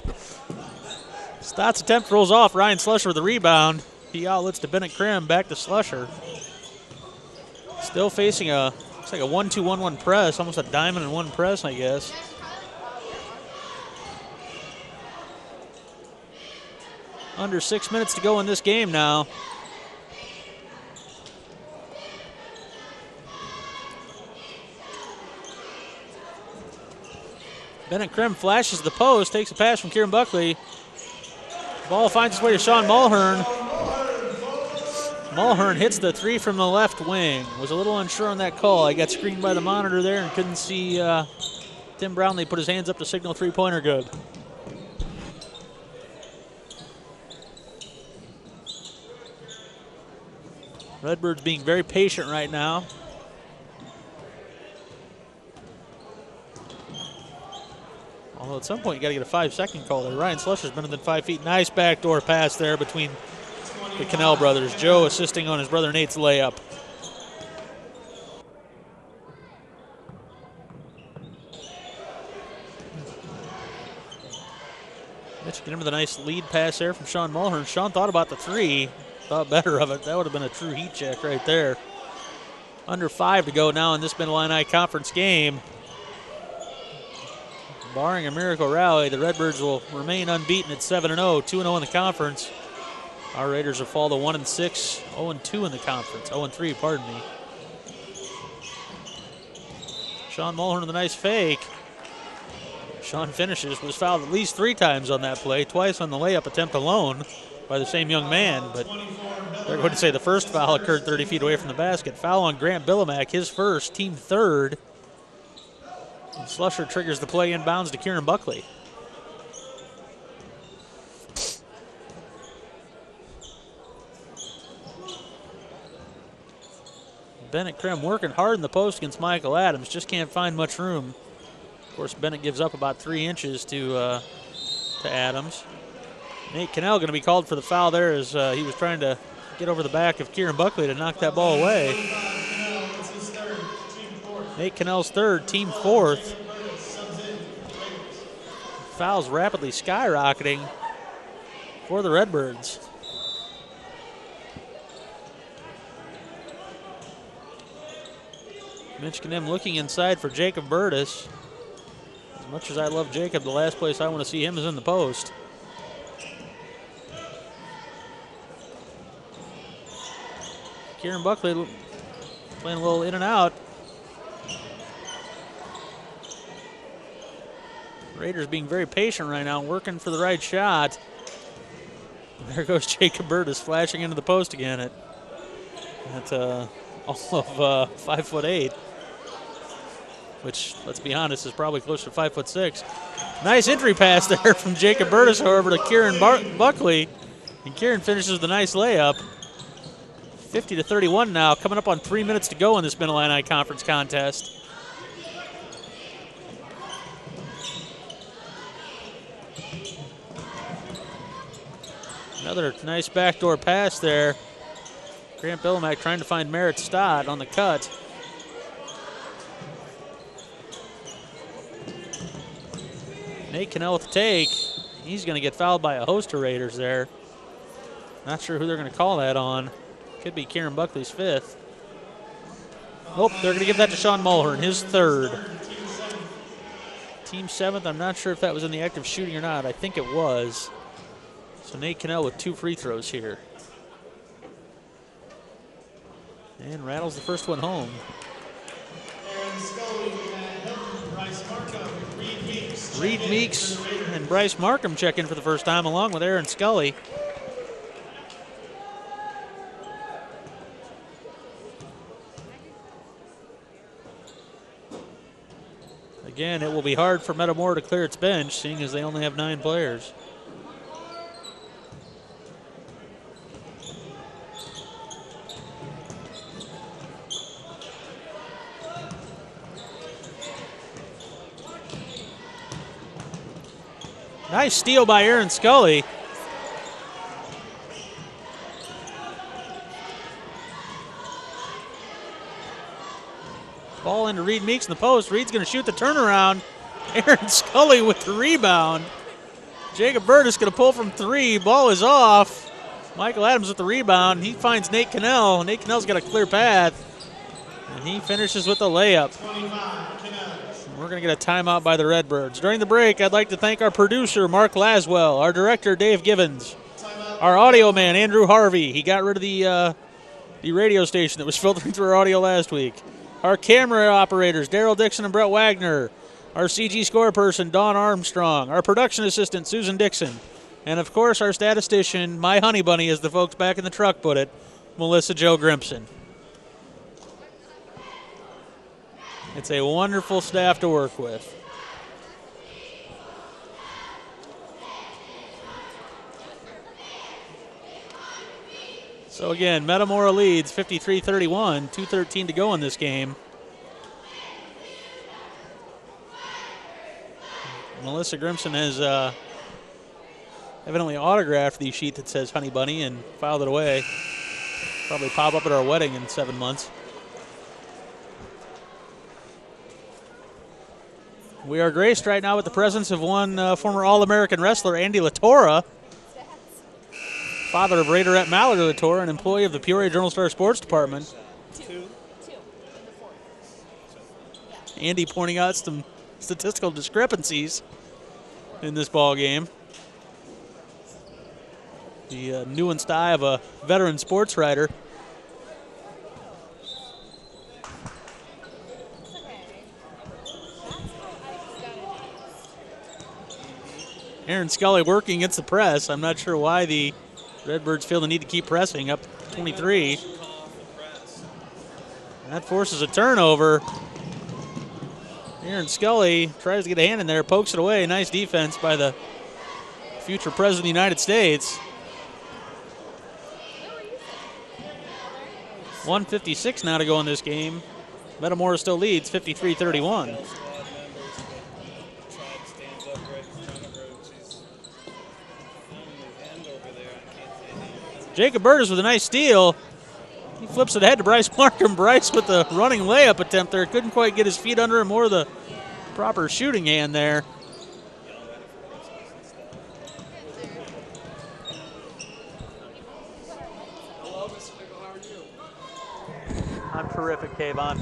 Stott's attempt rolls off. Ryan Slusher with the rebound. He outlets to Bennett Krim. Back to Slusher. Still facing looks like a 1-2-1-1 press. Almost a diamond in one press, I guess. Under 6 minutes to go in this game now. Bennett Krim flashes the post, takes a pass from Kieran Buckley. Ball finds its way to Sean Mulhern. Mulhern hits the 3 from the left wing. Was a little unsure on that call. I got screened by the monitor there and couldn't see Tim Brownlee put his hands up to signal three-pointer good. Redbirds being very patient right now. Although at some point you got to get a 5-second call there. Ryan Slusher's been within 5 feet. Nice backdoor pass there between the Cannell brothers. Joe assisting on his brother Nate's layup. Michigan with a nice lead pass there from Sean Mulhern. Sean thought about the 3, thought better of it. That would have been a true heat check right there. Under 5 to go now in this Mid-Illini Conference game. Barring a miracle rally, the Redbirds will remain unbeaten at 7-0, 2-0 in the conference. Our Raiders will fall to 1-6, 0-2 in the conference, 0-3, pardon me. Sean Mulhern with a nice fake. Sean finishes, was fouled at least 3 times on that play, twice on the layup attempt alone by the same young man, but they're going to say the first foul occurred 30 feet away from the basket. Foul on Grant Billimack, his first, team 3rd. And Slusher triggers the play inbounds to Kieran Buckley. Bennett Krim working hard in the post against Michael Adams, just can't find much room. Of course, Bennett gives up about 3 inches to Adams. Nate Cannell going to be called for the foul there as he was trying to get over the back of Kieran Buckley to knock that ball away. Nate Cannell's third, team fourth. Fouls rapidly skyrocketing for the Redbirds. Mitch Knem looking inside for Jacob Burtis. As much as I love Jacob, the last place I want to see him is in the post. Kieran Buckley playing a little in and out. Raiders being very patient right now, working for the right shot. There goes Jacob Burtis flashing into the post again at all of 5'8", which, let's be honest, is probably closer to 5'6". Nice entry pass there from Jacob Burtis, however, to Kieran Buckley, and Kieran finishes the nice layup. 50-31 now, coming up on 3 minutes to go in this Mid-Illini Conference contest. Another nice backdoor pass there. Grant Billimack trying to find Merritt Stott on the cut. Nate Cannell with the take. He's going to get fouled by a host of Raiders there. Not sure who they're going to call that on. Could be Kieran Buckley's fifth. Oh, they're going to give that to Sean Mulhern, his third. Team seventh, I'm not sure if that was in the act of shooting or not. I think it was. So Nate Cannell with 2 free throws here. And rattles the first one home. Reed Meeks and Bryce Markham check in for the first time, along with Aaron Scully. Again, it will be hard for Metamora to clear its bench, seeing as they only have 9 players. Nice steal by Aaron Scully. Ball into Reed Meeks in the post. Reed's going to shoot the turnaround. Aaron Scully with the rebound. Jacob Burtis going to pull from 3. Ball is off. Michael Adams with the rebound. He finds Nate Cannell. Nate Cannell's got a clear path. And he finishes with the layup. We're going to get a timeout by the Redbirds. During the break, I'd like to thank our producer, Mark Laswell, our director, Dave Givens, our audio man, Andrew Harvey. He got rid of the radio station that was filtering through our audio last week. Our camera operators, Daryl Dixon and Brett Wagner. Our CG score person, Dawn Armstrong. Our production assistant, Susan Dixon. And, of course, our statistician, my honey bunny, as the folks back in the truck put it, Melissa Jo Grimson. It's a wonderful staff to work with. So again, Metamora leads 53-31, 2:13 to go in this game. Melissa Grimson has evidently autographed the sheet that says Honey Bunny and filed it away. Probably pop up at our wedding in 7 months. We are graced right now with the presence of one former All-American wrestler, Andy Latorra, father of Raiderette Mallory Latorra, an employee of the Peoria Journal-Star Sports Department. Andy pointing out some statistical discrepancies in this ball game. The nuanced eye of a veteran sports writer. Aaron Scully working against the press. I'm not sure why the Redbirds feel the need to keep pressing up 23. And that forces a turnover. Aaron Scully tries to get a hand in there, pokes it away. Nice defense by the future president of the United States. 1:56 now to go in this game. Metamora still leads 53-31. Jacob Burtis with a nice steal. He flips it ahead to Bryce Markham. Bryce with the running layup attempt there. Couldn't quite get his feet under him or the proper shooting hand there. I'm terrific, Kayvon.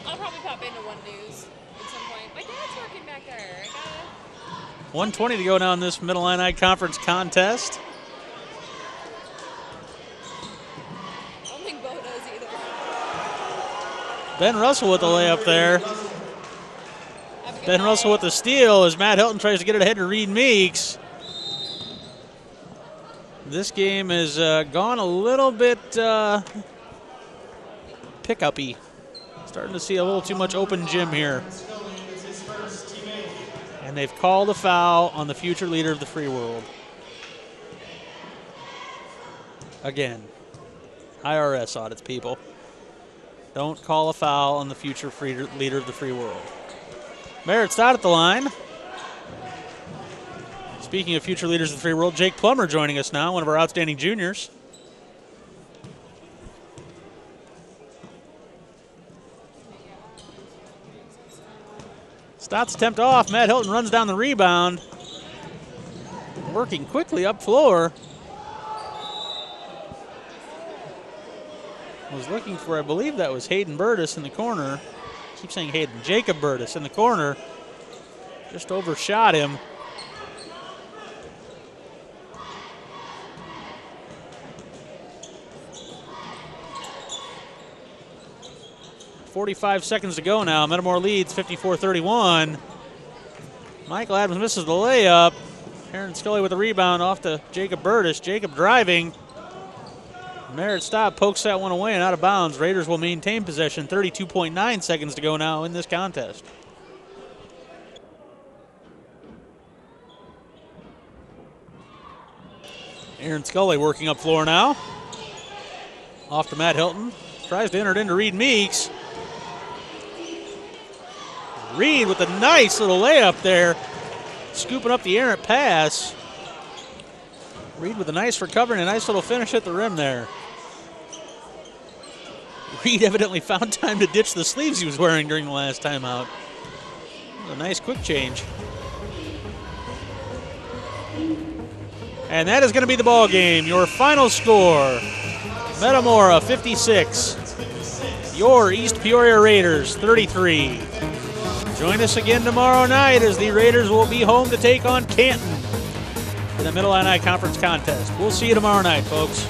I'll probably pop into One News at some point. My dad's working back there. I gotta... 1:20 to go now in this Middle Illini Conference contest. I don't think Bo does either. Ben Russell with the layup there. Ben Russell with the steal as Matt Hilton tries to get it ahead to Reed Meeks. This game has gone a little bit pick-up-y. Starting to see a little too much open gym here. And they've called a foul on the future leader of the free world. Again, IRS audits, people. Don't call a foul on the future leader of the free world. Merritt Stott at the line. Speaking of future leaders of the free world, Jake Plummer joining us now, one of our outstanding juniors. Stott's attempt off. Matt Hilton runs down the rebound. Working quickly up floor. Was looking for, I believe that was Hayden Burtis in the corner. I keep saying Hayden. Jacob Burtis in the corner. Just overshot him. .45 seconds to go now. Metamora leads 54-31. Michael Adams misses the layup. Aaron Scully with the rebound off to Jacob Burtis. Jacob driving. Merritt Stott pokes that one away and out of bounds. Raiders will maintain possession. 32.9 seconds to go now in this contest. Aaron Scully working up floor now. Off to Matt Hilton. Tries to enter it into Reed Meeks. Reed with a nice little layup there. Scooping up the errant pass. Reed with a nice recovery and a nice little finish at the rim there. Reed evidently found time to ditch the sleeves he was wearing during the last timeout. A nice quick change. And that is going to be the ball game. Your final score, Metamora 56. Your East Peoria Raiders 33. Join us again tomorrow night as the Raiders will be home to take on Canton in the Middle Illini Conference contest. We'll see you tomorrow night, folks.